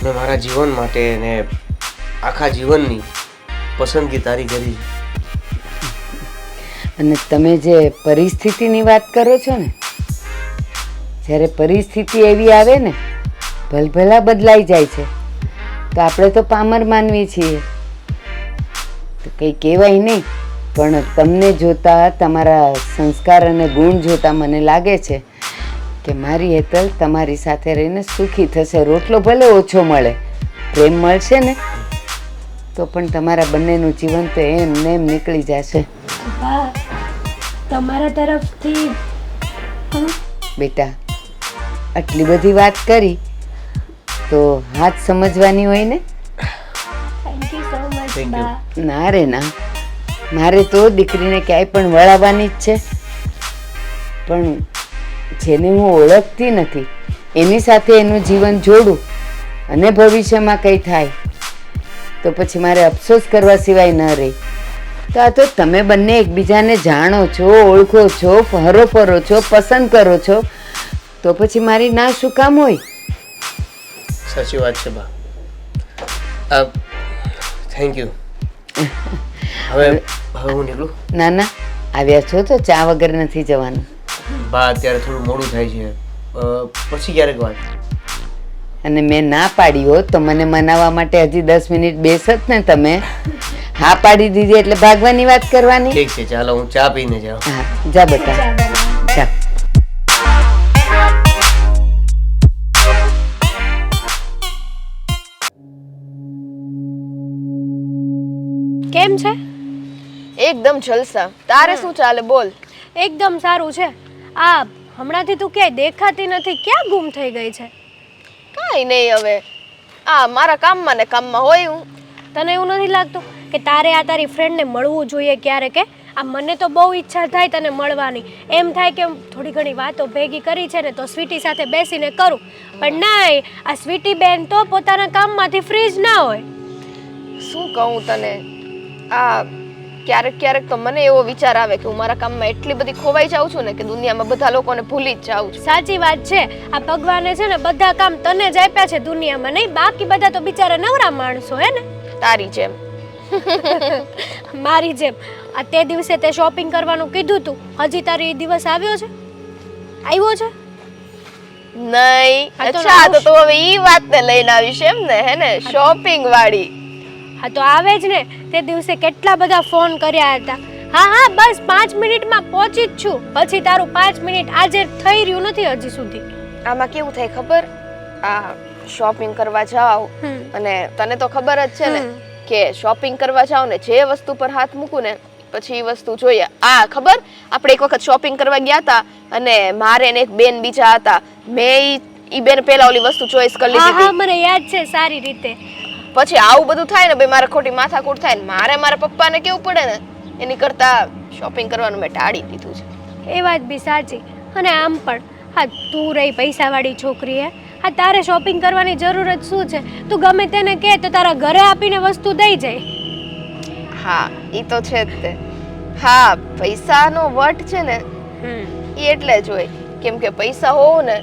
[SPEAKER 2] મેં મારા જીવન માટે ને આખા જીવનની પસંદગી તારી કરી.
[SPEAKER 5] અને તમે જે પરિસ્થિતિની વાત કરો છો ને, જ્યારે પરિસ્થિતિ એવી આવે ને ભલભલા બદલાઈ જાય છે તો આપણે તો પામર માનવી છીએ તો કંઈ કહેવાય નહીં. પણ તમને જોતા, તમારા સંસ્કાર અને ગુણ જોતા મને લાગે છે કે મારી હેતલ તમારી સાથે રહીને સુખી થશે. રોટલો ભલે ઓછો મળે, પ્રેમ મળશે ને તો પણ તમારા બંનેનું જીવન તો એમ ને એમ નીકળી જશે.
[SPEAKER 4] બા, તમારા તરફથી
[SPEAKER 5] બેટા, આટલી બધી વાત કરી તો હાથ સમજવાની હોય ને.
[SPEAKER 4] Thank you so much
[SPEAKER 2] Thank you.
[SPEAKER 4] બા.
[SPEAKER 5] ના રે ના, મારે તો દીકરીને ક્યાંય પણ વળાવવાની જ છે, પણ જેને હું ઓળખતી નથી એની સાથે એનું જીવન જોડું અને ભવિષ્યમાં કંઈ થાય તો પછી મારે અફસોસ કરવા સિવાય ન રહી. તો આ તો તમે બંને એકબીજાને જાણો છો, ઓળખો છો, હરોફરો છો, પસંદ કરો છો, તો પછી મારી ના શું કામ હોય.
[SPEAKER 2] સાચી વાત છે બા. Thank you. હવે હું નીકળું.
[SPEAKER 5] ના ના, આવ્યા છો તો ચા વગર નથી જવાનું.
[SPEAKER 2] બા, અત્યારે થોડું મોડું થાય છે, પછી ક્યારેક વાત.
[SPEAKER 5] અને મેં ના પાડી હોત તો મને મનાવવા માટે હજી 10 મિનિટ બેસત ને તમે. હા પાડી દીધી એટલે ભાગવાની વાત કરવાની.
[SPEAKER 2] ઠીક છે, ચાલો હું ચા પીને જાઉં.
[SPEAKER 5] હા જા બેટા, જા.
[SPEAKER 4] કેમ છે?
[SPEAKER 3] એકદમ જલસા. તારે શું ચાલે બોલ?
[SPEAKER 4] એકદમ સારું છે. આ હમણાંથી તું ક્યાંય દેખાતી નથી, ક્યાં ગુમ થઈ ગઈ છે?
[SPEAKER 3] કાંઈ નહીં, હવે આ મારા કામમાં ને કામમાં હોય હું.
[SPEAKER 4] તને એવું નથી લાગતું કે તારે આ તારી ફ્રેન્ડને મળવું જોઈએ ક્યારે? કે આ મને તો બહુ ઈચ્છા થાય તને મળવાની, એમ થાય કે થોડી ઘણી વાતો ભેગી કરી છે ને તો સ્વીટી સાથે બેસીને કરું, પણ નહીં, આ સ્વીટી બેન તો પોતાના કામમાંથી ફ્રી જ ના હોય.
[SPEAKER 3] શું કહું તને, આ ક્યારેક ક્યારેક તો મને એવો વિચાર આવે કે હું મારા કામમાં એટલી બધી ખોવાઈ જાઉં છું ને કે દુનિયામાં બધા લોકોને ભૂલી જ જાઉં છું.
[SPEAKER 4] સાચી વાત છે, આ ભગવાને છે ને બધા કામ તને જ આપ્યા છે દુનિયામાં, નહીં બાકી બધા તો બિચારા નવરા માણસો હે ને.
[SPEAKER 3] તારી જેમ
[SPEAKER 4] મારી જેમ આ તે દિવસે તે શોપિંગ કરવાનું કીધું તું, હજી તારે એ દિવસ આવ્યો છે? આવ્યો છે?
[SPEAKER 3] નહીં.
[SPEAKER 4] હા તો
[SPEAKER 3] અચ્છા, તો તું હવે ઈ વાતને લઈને આવીશ એમ ને, હે ને? શોપિંગ વાળી.
[SPEAKER 4] હા તો આવે જ ને. તે દિવસે કેટલા બધા ફોન કર્યા હતા. હા હા, બસ 5 મિનિટમાં પહોંચી જ છું. પછી તારું 5 મિનિટ આજે થઈ રહ્યું નથી હજી સુધી.
[SPEAKER 3] આમાં કેવું થાય ખબર? આ શોપિંગ કરવા જાવ અને તને તો ખબર જ છે ને કે શોપિંગ કરવા જાવ ને જે વસ્તુ પર હાથ મૂકું ને પછી એ વસ્તુ જોઈએ. આ ખબર, આપણે એક વખત શોપિંગ કરવા ગયા હતા અને મારે ને એક બેન બીજા હતા. મેં ઈ બેન પહેલા ઓલી વસ્તુ ચોઈસ કરી
[SPEAKER 4] હા
[SPEAKER 3] લીધી
[SPEAKER 4] હા, મને યાદ છે સારી રીતે.
[SPEAKER 3] પછી આવું બધું થાય ને, ભાઈ મારે ખોટી માથાકૂટ થાય ને મારે મારા પપ્પાને કેવું પડે ને, એની કરતા શોપિંગ કરવાનું મેં ટાળી દીધું છે.
[SPEAKER 4] એ વાત બી સાચી. અને આમ પણ હા, તું રહી પૈસાવાળી છોકરી હે. હા, તારે શોપિંગ કરવાની જરૂર જ શું છે? તું ગમે તેને કહે તો તારા ઘરે આપીને વસ્તુ દઈ જાય.
[SPEAKER 3] હા, ઈ તો છે જ તે. હા, પૈસાનો વટ છે ને ઈ એટલે જ હોય. કેમ કે પૈસા હોવો ને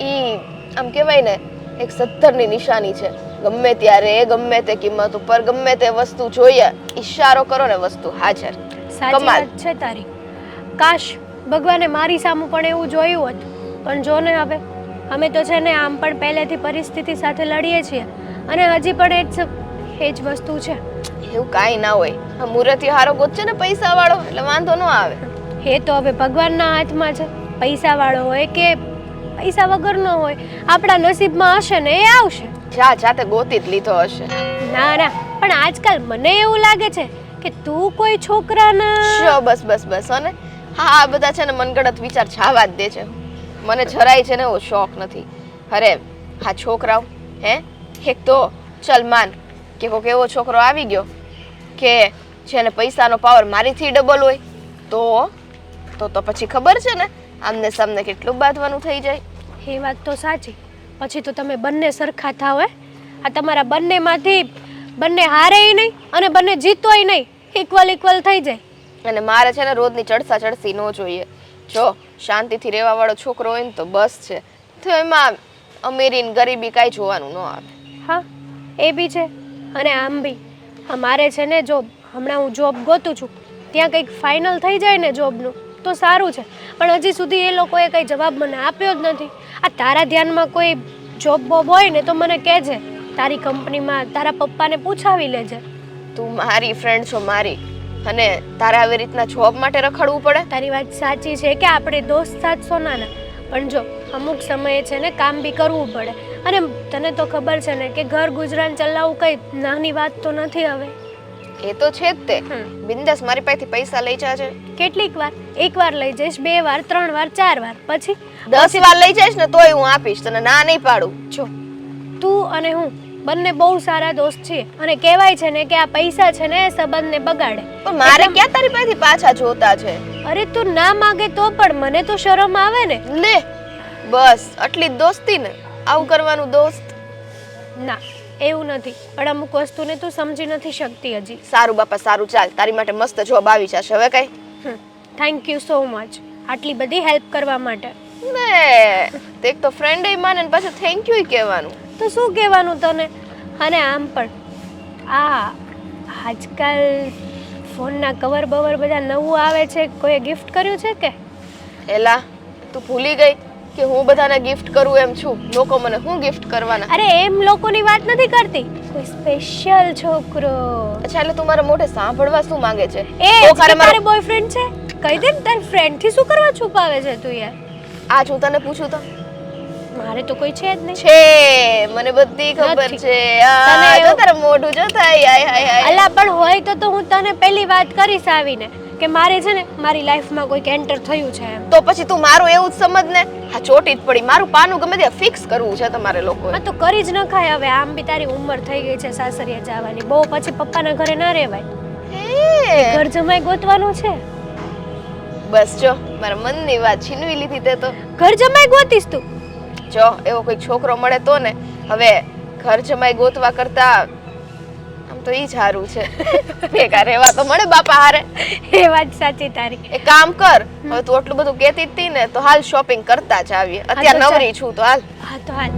[SPEAKER 3] ઈ આમ કહેવાય ને એક 70ની નિશાની છે. ગમે ત્યારે ગમે તે કિંમત ઉપર ગમે તે વસ્તુ જોઈએ, ઈશારો કરો ને વસ્તુ હાજર.
[SPEAKER 4] સાચી
[SPEAKER 3] કમાલ.
[SPEAKER 4] વાત છે તારી. કાશ ભગવાને મારી સામું પણ એવું જોયું હતું. પણ જો ને હવે અમે તો છે ને આમ પણ પહેલેથી પરિસ્થિતિ સાથે લડીએ છીએ અને હજી પણ એ જ વસ્તુ છે.
[SPEAKER 3] એવું કાંઈ ના હોય. આ મુરતી હારો ગોતશે ને પૈસા વાળો એટલે વાંધો ન આવે.
[SPEAKER 4] એ તો હવે ભગવાનના હાથમાં છે. પૈસા વાળો હોય કે પૈસા વગરનો હોય, આપણા નસીબમાં હશે ને એ આવશે.
[SPEAKER 3] જાતે ગોતી જ લીધો હશે.
[SPEAKER 4] ના ના, પણ આજકાલ મને એવું લાગે છે કે તું કોઈ છોકરાના
[SPEAKER 3] શો, બસ બસ બસ હો ને. હા, આ બધા છે ને મનગઢત વિચાર છાવા જ દે છે. મને જરાય છે ને એવો શોખ નથી. અરે હા, છોકરાઓ હે એક તો ચલ માન કે કોઈક એવો છોકરો આવી ગયો કે જેને પૈસાનો પાવર મારીથી ડબલ હોય તો પછી ખબર છે ને આમને સામને કેટલું બાંધવાનું થઈ જાય.
[SPEAKER 4] એ વાત તો સાચી. પછી તો તમે બંને સરખા થાવ હે. આ તમારા બંનેમાંથી બંને હારેય નહીં અને બંને જીતોય નહીં, ઇક્વલ થઈ જાય.
[SPEAKER 3] અને મારે છે ને રોજની ચડસા ચડસી ન જોઈએ. જો શાંતિથી રહેવા વાળો છોકરો હોય ને તો બસ છે. તો એમાં અમીરી ને ગરીબી કાંઈ જોવાનું ન આવે.
[SPEAKER 4] હા, એ બી છે. અને આમ બી અમારે છે ને જોબ, હમણાં હું જોબ ગોતું છું, ત્યાં કંઈક ફાઇનલ થઈ જાય ને જોબનું તો સારું છે. પણ હજી સુધી એ લોકોએ કંઈ જવાબ મને આપ્યો જ નથી. આ તારા ધ્યાનમાં કોઈ જોબ બોબ હોય ને તો મને કહેજે. તારી કંપનીમાં તારા પપ્પાને પૂછાવી લેજે.
[SPEAKER 3] તું મારી ફ્રેન્ડ છો મારી, અને તારે આવી રીતના જોબ માટે રખડવું પડે?
[SPEAKER 4] તારી વાત સાચી છે કે આપણે દોસ્ત સાથ સોનાના, પણ જો અમુક સમયે છે ને કામ બી કરવું પડે. અને તને તો ખબર છે ને કે ઘર ગુજરાન ચલાવવું કઈ નાની વાત તો નથી હવે.
[SPEAKER 3] એ તો છે જ તે. બિંદાસ મારી પાસેથી પૈસા લઈ જાજે.
[SPEAKER 4] કેટલીક વાર, એક વાર લઈ જઈશ, 2 વાર, 3 વાર, 4 વાર, પછી
[SPEAKER 3] 10 વાર લઈ જઈશ ને તોય હું આપીશ, તને ના નહીં પાડું.
[SPEAKER 4] જો તું અને હું બંને બહુ સારા દોસ્ત છીએ અને કહેવાય છે ને કે આ પૈસા છે ને એ સંબંધને બગાડે.
[SPEAKER 3] પણ મારે ક્યાં તારી પાસેથી પાછા જોતા છે?
[SPEAKER 4] અરે તું ના માંગે તો પણ મને તો શરમ આવે ને.
[SPEAKER 3] લે બસ આટલી જ દોસ્તી ને, આવું કરવાનું દોસ્ત?
[SPEAKER 4] ના, એવું નથી. પણ અમુક વસ્તુને તું સમજી નથી શકતી હજી.
[SPEAKER 3] સારું બાપા સારું, ચાલ તારી માટે મસ્ત જોબ આવી જશે હવે. કઈ
[SPEAKER 4] થેન્ક યુ સો મચ આટલી બધી હેલ્પ કરવા માટે.
[SPEAKER 3] ને તે એક તો ફ્રેન્ડ એ માને ને પાછું થેન્ક યુ કહેવાનું.
[SPEAKER 4] તો શું કહેવાનું તને? અને આમ પણ આ આજકાલ ફોનના કવર બવર બધા નવું આવે છે, કોઈએ ગિફ્ટ કર્યું છે કે?
[SPEAKER 3] એલા તું ભૂલી ગઈ કે હું બધાને ગિફ્ટ કરું એમ છું? લોકો મને શું ગિફ્ટ કરવાના?
[SPEAKER 4] અરે એમ લોકોની વાત નથી કરતી, કોઈ સ્પેશિયલ છોકરો.
[SPEAKER 3] અચ્છા, એટલે તું મારા મોઢે સાંભળવા શું માંગે છે?
[SPEAKER 4] એ
[SPEAKER 3] તો ખરે
[SPEAKER 4] તારો બોયફ્રેન્ડ છે? કહી દે ને, તારી ફ્રેન્ડ થી શું કરવા છુપાવે છે તું યાર?
[SPEAKER 3] આજ હું તને પૂછું તો
[SPEAKER 4] મારે તો કોઈ છે જ નહીં.
[SPEAKER 3] છે, મને બધી ખબર
[SPEAKER 4] નથી.
[SPEAKER 3] છે.
[SPEAKER 4] તને
[SPEAKER 3] આ જો
[SPEAKER 4] એવું-
[SPEAKER 3] તારા મોઢું જો થાય, હાય હાય હાય.
[SPEAKER 4] અલા પણ હોય તો હું તને પહેલી વાત કરીશ આવીને કે મારે છે ને મારી લાઈફમાં કોઈક એન્ટર થયું છે એમ.
[SPEAKER 3] તો પછી તું મારું એવું જ સમજ ને. હા, ચોટી જ પડી. મારું પાનું ગમે ત્યાં ફિક્સ કરવું છે તમારે લોકોએ.
[SPEAKER 4] હા તો કરી જ નખાય હવે. આમ બી તારી ઉંમર થઈ ગઈ છે સાસરિયા જવાની. બહુ પછી પપ્પાના ઘરે ના રહેવાય.
[SPEAKER 3] હે,
[SPEAKER 4] ઘર જમાઈ ગોતવાનું છે.
[SPEAKER 3] બસ જો મારા મનની વાત છીનવી લીધી તે તો.
[SPEAKER 4] ઘર જમાઈ ગોતીશ તું?
[SPEAKER 3] જો એવો કોઈ છોકરો મળે તો ને. હવે ઘર જમાઈ ગોતવા કરતા આમ તો ઈ જ સારું છે. ભેગા રહેવા તો મળે બાપા હારે.
[SPEAKER 4] એ વાત સાચી તારી.
[SPEAKER 3] એક કામ કર, હવે તું આટલું બધું કહેતી જ હતી ને તો હાલ શોપિંગ કરતા જ આવીએ. અત્યારે
[SPEAKER 4] ચાલ.
[SPEAKER 3] નવરી છું તો હાલ.
[SPEAKER 4] હા તો હાલ.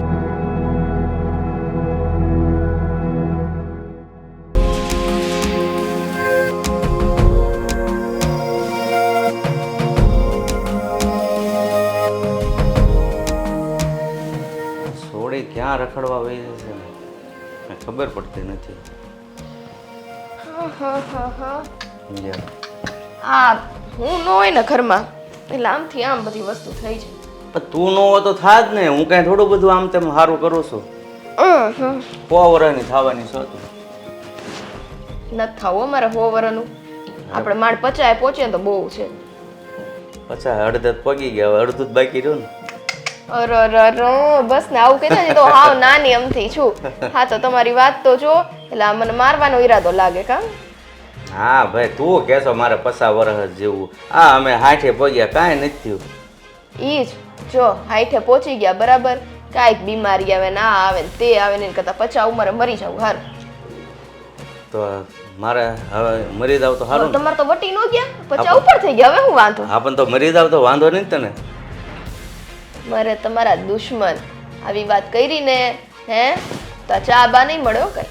[SPEAKER 1] ક્યાં રખડવા વહી જશે ને કંઈ ખબર પડતી નથી. લ્યો.
[SPEAKER 3] આ હું ન હોય ને ઘરમાં એટલે આમથી આમ બધી વસ્તુ થઈ છે.
[SPEAKER 1] પણ તું ન હો તો થા જ ને. હું કાંઈ થોડું બધું આમ તેમ સારું કરું છું. 100 વર્ષની થવાની છો તું.
[SPEAKER 3] નથી થવું અમારે 100 વર્ષનું. આપણે માંડ 50 પહોંચે ને તો બહુ છે.
[SPEAKER 1] પછી અડધા પગી ગયા, હવે અડધું જ બાકી રહ્યું ને.
[SPEAKER 3] અરે બસ ને આવું કહેતા ને તો હાવ નાની અમથી છું. હા તો તમારી વાત તો જો એટલે આ મને મારવાનો ઈરાદો લાગે કા?
[SPEAKER 1] હા ભાઈ તું કહેશો મારે 50 વર્ષ જેવું. હા અમે 60 પગ્યા, કાંઈ નથી થયું.
[SPEAKER 3] ઈ જ જો 60 પહોંચી ગયા બરાબર, કાંઈક બીમારી આવે ને આ આવે ને તે આવે ને એના કરતાં 50 ઉંમરે મરી જાવ હાર.
[SPEAKER 1] તો મારે હવે મરી જાવ તો સારું ને?
[SPEAKER 3] તમારે તો વટી ન ગયા, 50 ઉપર થઈ ગયા, હવે હું વાંધો?
[SPEAKER 1] હા પણ તો મરી જાવ તો વાંધો નહીં તને.
[SPEAKER 3] મારે તમારા દુશ્મન આવી વાત કરી ને હે તો ચા બા નહીં મળ્યો કઈ.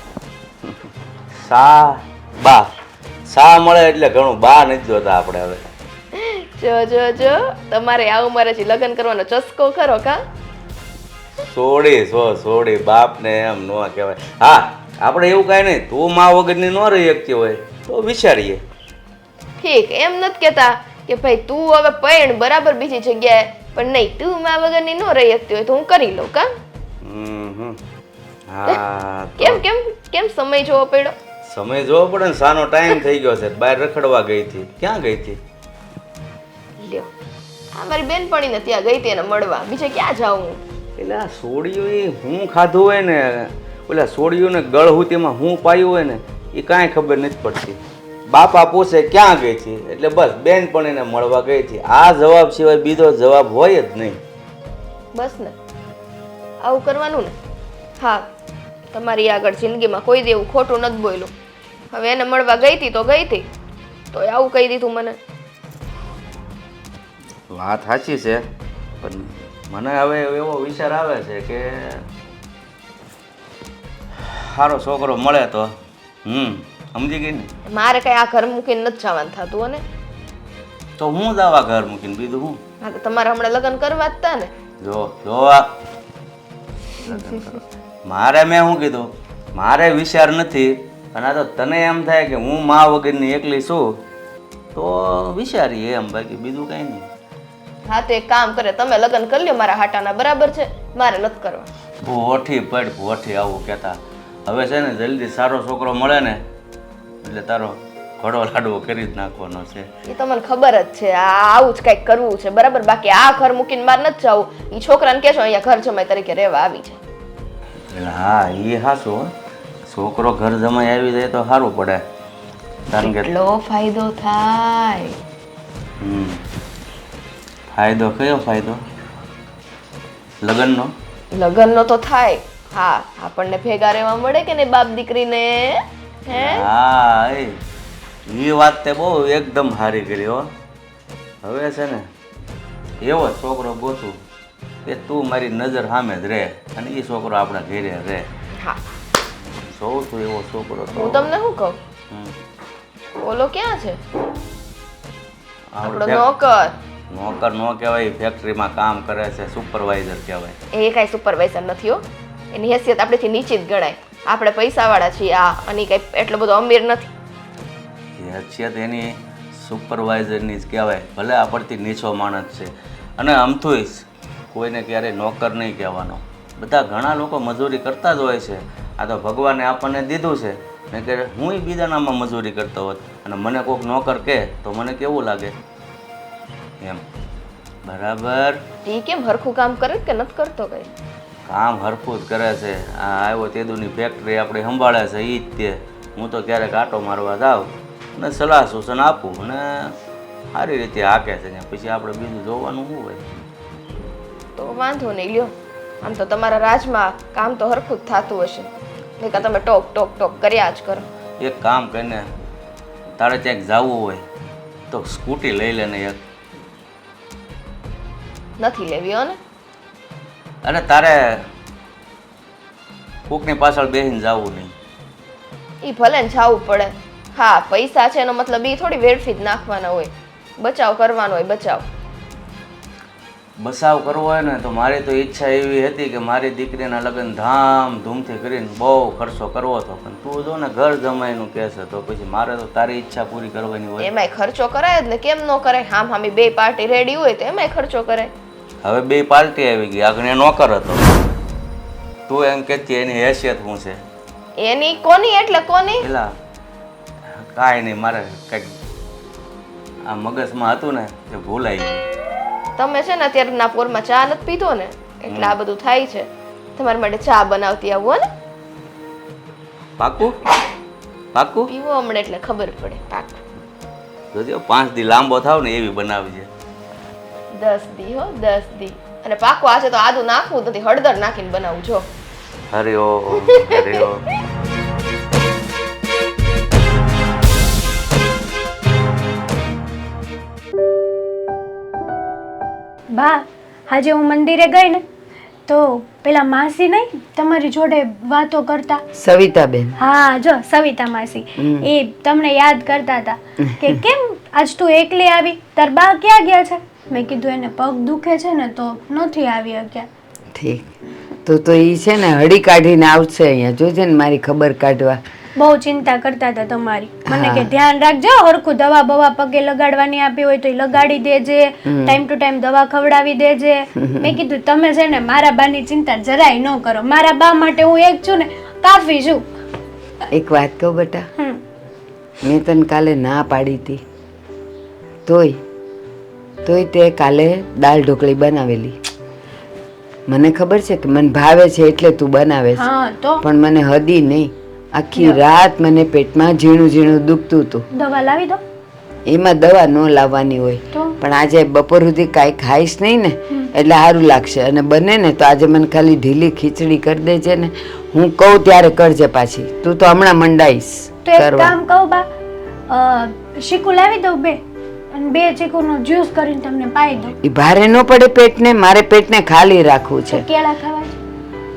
[SPEAKER 1] સા મળે એટલે ઘણું. બા નથી જોતા આપણે હવે.
[SPEAKER 3] જો તમારે આ ઉંમરે જ લગ્ન કરવાનો ચસ્કો ખરો કા?
[SPEAKER 1] સોડી બાપ ને એમ ન કહેવાય. હા આપણે એવું કાંઈ નહીં, તું મા વગરની ન રહી શકતી હોય તો વિચારીએ.
[SPEAKER 3] ઠીક એમ નથી કહેતા કે ભાઈ તું હવે પૈણ બરાબર બીજી જગ્યાએ, પણ નહીં તું મા વગરની ન રહી શકતી હોય તો હું કરી લઉં કા?
[SPEAKER 1] હા
[SPEAKER 3] કેમ કેમ કેમ સમય જોવો પડ્યો?
[SPEAKER 1] સમય જોવો પડે ને, સાનો ટાઈમ થઈ ગયો છે. બહાર રખડવા ગઈ હતી. ક્યાં ગઈ હતી?
[SPEAKER 3] લ્યો આ મારી બેનપણીને ત્યાં ગઈ હતી એને મળવા, બીજે ક્યાં જાઉં હું?
[SPEAKER 1] એટલે આ સોડિયું એ હું ખાધું હોય ને, ઓલા સોડિયું ને ગળહૂતીમાં હું પાયું હોય ને એ કાંઈ ખબર નથી પડતી. બાપા પૂછે ક્યાં ગઈ હતી એટલે બસ બેનપણીને મળવા ગઈ હતી. આ જવાબ સિવાય બીજો જવાબ હોય જ નહીં.
[SPEAKER 3] બસ ને આવું કરવાનું ને. હા તમારી આગળ જિંદગીમાં કોઈ દી એવું ખોટું નથી બોલ્યું. હવે એને મળવા ગઈ હતી તો ગઈ હતી, તો આવું કહી દીધું મને.
[SPEAKER 1] વાત સાચી છે, પણ મને હવે એવો વિચાર આવે છે કે સારો છોકરો મળે તો સમજી ગઈ ને.
[SPEAKER 3] મારે કઈ આ ઘર મૂકીને નથી જવાનું થતું અને
[SPEAKER 1] તો હું જ આવા ઘર મૂકીને બીજું હું.
[SPEAKER 3] હા તો તમારે હમણાં લગ્ન કરવા જ હતા ને.
[SPEAKER 1] જો આ મારે મેં શું કીધું, મારે વિચાર નથી. અને આ તો તને એમ થાય કે હું મા વગરની એકલી છું તો વિચારીએ એમ, બાકી બીજું કાંઈ નહીં.
[SPEAKER 3] હા તો એક કામ કરે, તમે લગ્ન કરી લ્યો મારા હાટાના, બરાબર છે? મારે નથી કરવા.
[SPEAKER 1] ભોઠી આવું કહેતા. હવે છે ને જલ્દી સારો છોકરો મળે ને એટલે તારો ઘોડો લાડવો કરી જ નાખવાનો છે.
[SPEAKER 3] એ તો મને ખબર જ છે, આવું જ કંઈક કરવું છે બરાબર. બાકી આ ઘર મૂકીને મારે નથી જવું. એ છોકરાને કહેશો અહીંયા ઘર જમાઈ તરીકે રહેવા આવી છે.
[SPEAKER 1] હા એ હાશું. છોકરો ઘર જમાઈ આવી જાય તો સારું પડે, કારણ કે
[SPEAKER 3] કેટલો ફાયદો થાય.
[SPEAKER 1] ફાયદો કયો ફાયદો? લગ્નનો.
[SPEAKER 3] લગ્નનો તો થાય. હા આપણને ભેગા રહેવા મળે કે નહીં બાપ દીકરીને? હે
[SPEAKER 1] હા એ વાત તે બહુ એકદમ સારી કરી હો. હવે છે ને એવો છોકરો ગોતું કે તું મારી નજર સામે જ રહે અને એ છોકરો આપણા ઘરે રહે.
[SPEAKER 3] હા
[SPEAKER 1] જોઉં છું એવો છોકરો તો.
[SPEAKER 3] હું તમને શું કહું, ઓલો ક્યાં છે આપણો નોકર?
[SPEAKER 1] નોકર નો કહેવાય, ફેક્ટરીમાં કામ કરે છે, સુપરવાઇઝર કહેવાય.
[SPEAKER 3] એ કાંઈ સુપરવાઇઝર નથી હો. એની હેસિયત આપણેથી નીચી જ ગણાય. આપણે પૈસાવાળા છીએ આ, અને કંઈ એટલો બધો અમીર નથી.
[SPEAKER 1] હેસિયત એની સુપરવાઇઝરની જ કહેવાય, ભલે આપણથી નીચો માણસ છે. અને આમથું કોઈને ક્યારેય નોકર નહીં કહેવાનો. બધા ઘણા લોકો મજૂરી કરતા જ હોય છે. આ તો ભગવાને આપણને દીધું છે, મેં કે હું બીજાનામાં મજૂરી કરતો હોત અને મને કોઈક નોકર કહે તો મને કેવું લાગે એમ. બરાબર.
[SPEAKER 3] એ કેમ હરખું કામ કરે કે નથી કરતો? કઈ
[SPEAKER 1] કામ હરખું જ કરે છે. આ આવ્યો તેદુની ફેક્ટરી આપણે સંભાળે છે એ જ તે. હું તો ક્યારેક આટો મારવા જાઉં અને સલાહ સૂચન આપું અને સારી રીતે હાકે છે. પછી આપણે બીજું જોવાનું શું હોય?
[SPEAKER 3] તો વાંધો નહીં લ્યો. આમ તો તમારા રાજમાં કામ તો હરખું જ થતું હશે, નહીં તમે ટોક ટોક ટોક કર્યા જ કરો.
[SPEAKER 1] એક કામ કરીને તારે ક્યાંક જવું હોય તો સ્કૂટી લઈ લે ને એક.
[SPEAKER 3] નથી લેવી હો ને?
[SPEAKER 1] અને તારે કોકની પાછળ બેસીને જવું નહીં.
[SPEAKER 3] એ ભલે ને જવું પડે. હા પૈસા છે એનો મતલબ એ થોડી વેડફી જ નાખવાના હોય. બચાવ કરવાનો હોય, બચાવ.
[SPEAKER 1] બસાવ કરવો હોય ને તો મારી તો ઈચ્છા એવી હતી કે મારી દીકરીના લગ્ન ધામધૂમથી કરીને બહુ ખર્ચો કરવો હતો, પણ તું જો ને ઘર જમાઈનું કહે છે તો પછી મારે તો તારી ઈચ્છા પૂરી કરવાની હોય.
[SPEAKER 3] એમાંય ખર્ચો કરાય જ ને, કેમ ન કરાય? હામી બે પાર્ટી રેડી હોય તો એમાંય ખર્ચો કરાય.
[SPEAKER 1] હવે બે પાર્ટી આવી ગઈ, આગળ નોકર હતો. તું એમ કહેતી એની હેસિયત શું છે?
[SPEAKER 3] એની કોની એટલે કોની?
[SPEAKER 1] પેલા કાંઈ નહીં, મારે કંઈક આ મગજમાં હતું ને તે ભૂલાઈ ગયું.
[SPEAKER 3] તમે છે ને અત્યારના પોરમાં ચા નથી પીધો ને એટલે આ બધું થાય છે. તમારા માટે ચા બનાવતી આવું ને.
[SPEAKER 1] પાકું પાકું
[SPEAKER 3] પીવો હમણાં એટલે ખબર પડે. પાકું.
[SPEAKER 1] જોજો 5 દી લાંબો થાવ ને એવી બનાવજે.
[SPEAKER 3] 10 દી હો, 10 દી. અને પાકું આજે તો આદુ નાખવું નથી, હળદર નાખીને બનાવું જો.
[SPEAKER 1] હરે ઓમ હરે ઓમ.
[SPEAKER 4] બા, આજે હું મંદિરે ગઈ ને તો પેલા માસી નહીં તમારી જોડે વાતો કરતા.
[SPEAKER 5] સવિતાબેન.
[SPEAKER 4] હા, જો સવિતા માસી એ તમને યાદ કરતા હતા કે કેમ આજ તું એકલી આવી, તાર બા ક્યાં ગયા છે? મેં કીધું એને પગ દુખે છે ને તો નથી આવી શક્યા.
[SPEAKER 5] ઠીક, તો એ છે ને હળી કાઢીને આવશે અહીંયા, જોજે ને મારી ખબર કાઢવા.
[SPEAKER 4] બહુ ચિંતા કરતા હતા તમારી. મને કે ધ્યાન રાખજો, હરખું દવા બવા પગે લગાડવાની આપી હોય તો એ લગાડી દેજે, ટાઈમ ટુ ટાઈમ દવા ખવડાવી દેજે. મેં કીધું તમે છે ને મારા બાની ચિંતા જરાય ન કરો, મારા બા માટે હું એક છું ને કાફી છું.
[SPEAKER 5] એક વાત કહું બેટા, મેં તને કાલે ના પાડી હતી તોય તે કાલે દાળ ઢોકળી બનાવેલી. મને ખબર છે કે મને ભાવે છે એટલે તું બનાવે છે,
[SPEAKER 4] હા તો
[SPEAKER 5] પણ મને હદી નહીં. આખી રાત મને પેટમાં ઝીણું ઝીણું દુખતું હતું.
[SPEAKER 4] દવા લાવી દો.
[SPEAKER 5] એમાં દવા ન લાવવાની હોય,
[SPEAKER 4] તો
[SPEAKER 5] પણ આજે બપોર સુધી કાંઈ ખાઈશ નહીં ને એટલે સારું લાગશે. અને બને ને તો આજે મને ખાલી ઢીલી ખીચડી કરી દેજે ને, હું કહું ત્યારે કરજે પાછી. તું તો હમણાં મંડાઈશ
[SPEAKER 4] તો એક કામ કહું બા, શીકુ લાવી દઉં 2 અને 2 ચીકુનો જ્યુસ કરીને તમને પાઈ દઉં.
[SPEAKER 5] એ ભારે ન પડે પેટને, મારે પેટને ખાલી રાખવું છે.
[SPEAKER 4] કેળા ખાવા છે?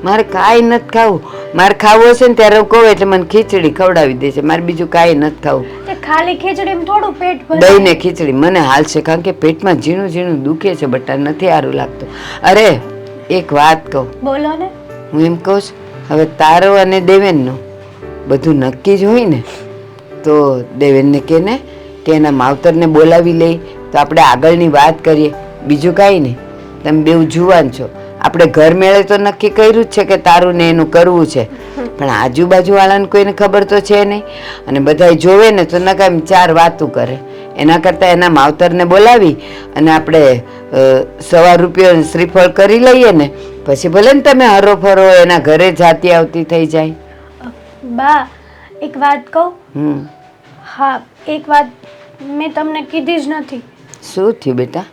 [SPEAKER 5] મારે કાંઈ નથી ખાવું. મારે ખાવું હશે ને ત્યારે હું કહું એટલે મને ખીચડી ખવડાવી દે છે, મારે બીજું કાંઈ નથી ખાવું.
[SPEAKER 4] તે ખાલી ખીચડીમાં થોડું પેટ ભરાય.
[SPEAKER 5] દહીં ને ખીચડી મને હાલશે, કારણ કે પેટમાં ઝીણું ઝીણું દુખે છે બટા, નથી સારું લાગતું. અરે એક વાત કહું,
[SPEAKER 4] બોલો ને.
[SPEAKER 5] હું એમ કહું છું, હવે તારો અને દેવેનનું બધું નક્કી જ હોય ને તો દેવેનને કહે ને કે એના માવતરને બોલાવી લઈ તો આપણે આગળની વાત કરીએ, બીજું કાંઈ નહીં. તમે બેઉ જુવાન છો, આપણે ઘર મેળે તો નક્કી કર્યું જ છે કે તારું ને એનું કરવું છે, પણ આજુબાજુવાળાને કોઈને ખબર તો છે નહીં, અને બધા જોવે ને તો નકામ 4 વાતું કરે. એના કરતાં એના માવતરને બોલાવી અને આપણે 100 રૂપિયા શ્રીફળ કરી લઈએ ને, પછી ભલે ને તમે હરો ફરો એના ઘરે જાતી આવતી થઈ જાય.
[SPEAKER 4] બા, એક વાત કહું? હા, એક વાત મેં તમને કીધી જ નથી.
[SPEAKER 5] શું થયું બેટા?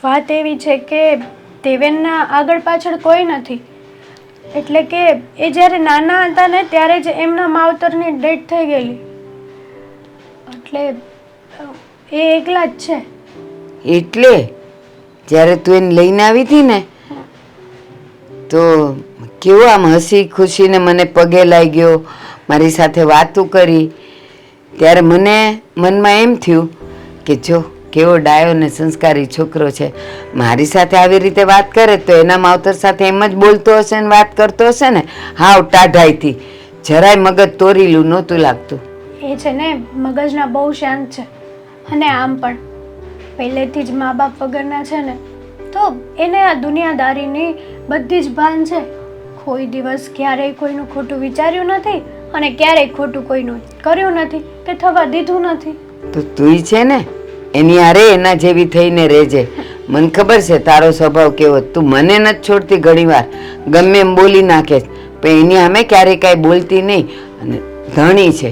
[SPEAKER 4] વાત એવી છે કે દેવેનના આગળ પાછળ કોઈ નથી, એટલે કે એ જ્યારે નાના હતા ને ત્યારે જ એમના માવતરની ડેથ થઈ ગયેલી, એટલે એ એકલા જ છે.
[SPEAKER 5] એટલે જ્યારે તું એને લઈને આવી હતી ને તો કેવું આમ હસી ખુશીને મને પગે લાગ્યો, મારી સાથે વાતું કરી, ત્યારે મને મનમાં એમ થયું કે જો કેવો ડાયો ને સંસ્કારી છોકરો છે, મારી સાથે આવી રીતે વાત કરે તો એના માવતર સાથે એમ જ બોલતો હશે ને વાત કરતો હશે ને, હાવ ટાઢાઈથી, જરાય મગજ તોરીલું નહોતું લાગતું.
[SPEAKER 4] એ છે ને મગજના બહુ શાંત છે, અને આમ પણ પહેલેથી જ મા બાપ વગરના છે ને, તો એને આ દુનિયાદારીની બધી જ ભાન છે. કોઈ દિવસ ક્યારેય કોઈનું ખોટું વિચાર્યું નથી અને ક્યારેય ખોટું કોઈનું કર્યું નથી કે થવા દીધું નથી.
[SPEAKER 5] તો તુંય છે ને એની હારે એના જેવી થઈને રહેજે. મને ખબર છે તારો સ્વભાવ કેવો, તું મને નથી છોડતી, ઘણીવાર ગમે એમ બોલી નાખે, પણ એની સામે ક્યારેય કાંઈ બોલતી નહીં. અને ધણી છે,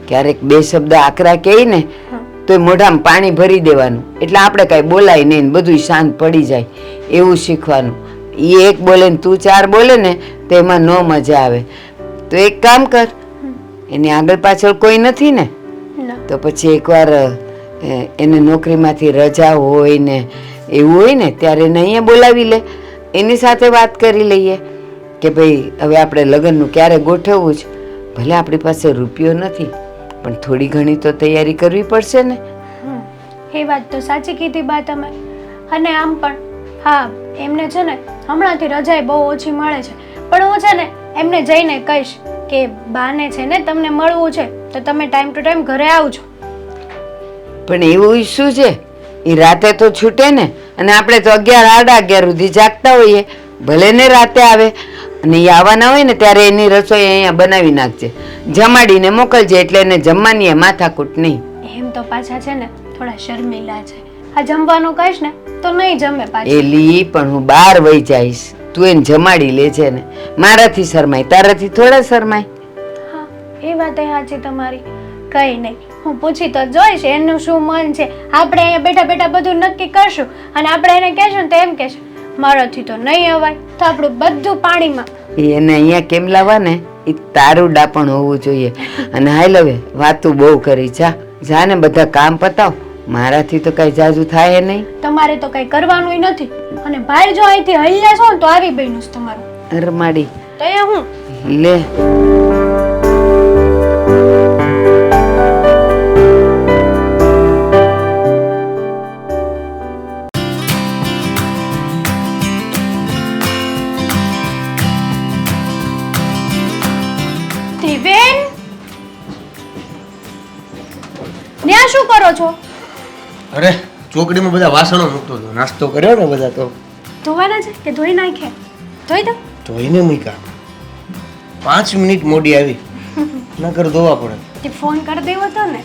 [SPEAKER 5] ક્યારેક 2 શબ્દ આકરા કહે ને તો મોઢામાં પાણી ભરી દેવાનું, એટલે આપણે કાંઈ બોલાય નહીં, બધું શાંત પડી જાય, એવું શીખવાનું. એ એક બોલે ને તું 4 બોલે ને તો એમાં ન મજા આવે. તો એક કામ કર, એની આગળ પાછળ કોઈ નથી ને તો પછી એકવાર એને નોકરીમાંથી રજા હોય ને એવું હોય ને ત્યારે એને અહીંયા બોલાવી લે, એની સાથે વાત કરી લઈએ કે ભાઈ હવે આપણે લગ્નનું ક્યારે ગોઠવવું છે. ભલે આપણી પાસે રૂપિયો નથી પણ થોડી ઘણી તો તૈયારી કરવી પડશે ને.
[SPEAKER 4] એ વાત તો સાચી કીધી બા તમે. અને આમ પણ હા એમને છે ને હમણાંથી રજાએ બહુ ઓછી મળે છે, પણ હું છે ને એમને જઈને કહીશ કે બાને છે ને તમને મળવું છે તો તમે ટાઈમ ટુ ટાઈમ ઘરે આવજો.
[SPEAKER 5] પણ એવું શું છે, એ રાતે તો છૂટે ને, અને આપણે તો 11 સાડા 11 સુધી જાગતા હોઈએ. ભલે ને રાતે આવે, અને એ આવવાના હોય ને ત્યારે એની રસોઈ અહીંયા બનાવી નાખજે, જમાડીને મોકલજે, એટલે એને જમવાની એ માથાકૂટ નહીં.
[SPEAKER 4] એમ તો પાછા છે ને થોડા શર્મિલા છે, આ જમવાનું કહીશ ને તો નહીં જમે પાછા.
[SPEAKER 5] એલી પણ હું બહાર વહી જઈશ, તું એને જમાડી લેજે ને. મારાથી શરમાય, તારાથી થોડા શરમાય.
[SPEAKER 4] હા એ વાત એ સાચી તમારી. કઈ નહીં, હું પૂછી તો જોઈશ એનું શું મન છે. આપણે અહીંયા બેઠા બેઠા બધું નક્કી કરશું અને આપણે એને કહેશું ને તો એમ કહેશે મારાથી તો નહીં અવાય, તો આપણું બધું પાણીમાં.
[SPEAKER 5] એને અહીંયા કેમ લાવવા ને, એ તારું ડાપણ હોવું જોઈએ. અને હાલ હવે વાતું બહુ કરી, જા ને બધા કામ પતાવ. મારાથી તો કઈ જાજુ થાય નહીં.
[SPEAKER 4] તમારે તો કઈ કરવાનું નથી, અને ભાઈ જો અહીંથી હલ્યા છો ને તો આવી બન્યું છે તમારું.
[SPEAKER 5] અરમાડી
[SPEAKER 4] તો એ હું
[SPEAKER 5] લે.
[SPEAKER 4] દેવેન, ન્યા શું કરો છો?
[SPEAKER 2] અરે ચોકડીમાં બધા વાસણો મૂકતો હતો, નાસ્તો કર્યો ને બધા તો
[SPEAKER 4] ધોવાના છે કે ધોઈ નાખે? ધોઈ દો.
[SPEAKER 2] ધોઈને મૂક્યા. 5 મિનિટ મોડી આવી, નકર ધોવા પડે.
[SPEAKER 4] કે ફોન કરી દેવો તો ને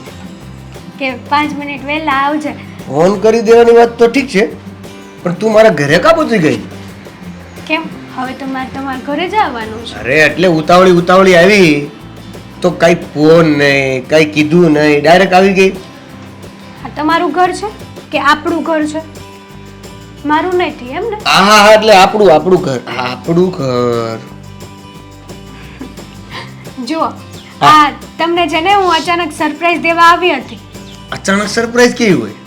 [SPEAKER 4] કે 5 મિનિટ વહેલા આવજે.
[SPEAKER 2] ફોન કરી દેવાની વાત તો ઠીક છે, પણ તું મારા ઘરે કા પહોંચી ગઈ?
[SPEAKER 4] કેમ હવે તો મારે તમારા ઘરે જ આવવાનું છે?
[SPEAKER 2] અરે એટલે ઉતાવળી આવી તો કઈ ફોન નહીં, કઈ કીધું નહીં, ડાયરેક્ટ આવી ગઈ.
[SPEAKER 4] આ તમારું ઘર છે કે આપણું ઘર છે? મારું નથી એમ ને?
[SPEAKER 2] હા હા એટલે આપણું ઘર, આપણું ઘર.
[SPEAKER 4] જુઓ આ તમને છે ને હું અચાનક સરપ્રાઈઝ દેવા આવી હતી.
[SPEAKER 2] અચાનક સરપ્રાઈઝ કેવી હોય?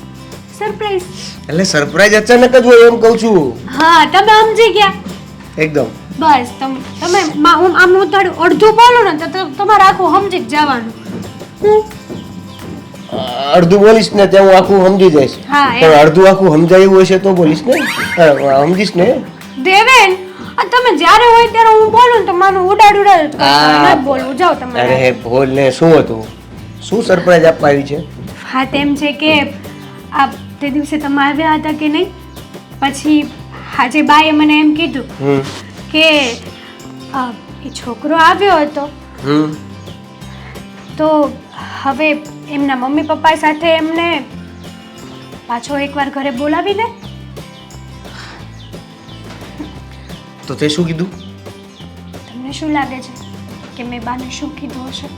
[SPEAKER 4] સરપ્રાઈઝ
[SPEAKER 2] એટલે સરપ્રાઈઝ અચાનક જ હોય એમ કહું છું.
[SPEAKER 4] હા તમે સમજી ગયા
[SPEAKER 2] એકદમ.
[SPEAKER 4] બસ તમે હું આમ અડધું બોલો ને તો તમારે આખું સમજી જ જવાનું.
[SPEAKER 2] અડધું બોલીશ ને ત્યાં હું આખું સમજી જઈશ,
[SPEAKER 4] હા, એમ.
[SPEAKER 2] પણ અડધું આખું સમજાય એવું હશે તો બોલીશ ને, સમજીશ ને.
[SPEAKER 4] દેવેન આ તમે જ્યારે હોય ત્યારે હું બોલું ને તો માનું ઉડાડ જ કરશો. નથી બોલવું, જાઓ તમે.
[SPEAKER 2] અરે બોલ ને, શું હતું? શું સરપ્રાઈઝ આપવા આવી છે?
[SPEAKER 4] હા તેમ છે કે આ તે દિવસે તમે આવ્યા હતા કે નહીં, પછી આજે બાએ મને એમ કીધું કે એ છોકરો આવ્યો હતો તો હવે એમના મમ્મી પપ્પા સાથે એમને પાછો એકવાર ઘરે બોલાવી લે.
[SPEAKER 2] તો તે શું કીધું?
[SPEAKER 4] તમને શું લાગે છે કે મેં બાને શું કીધું હશે?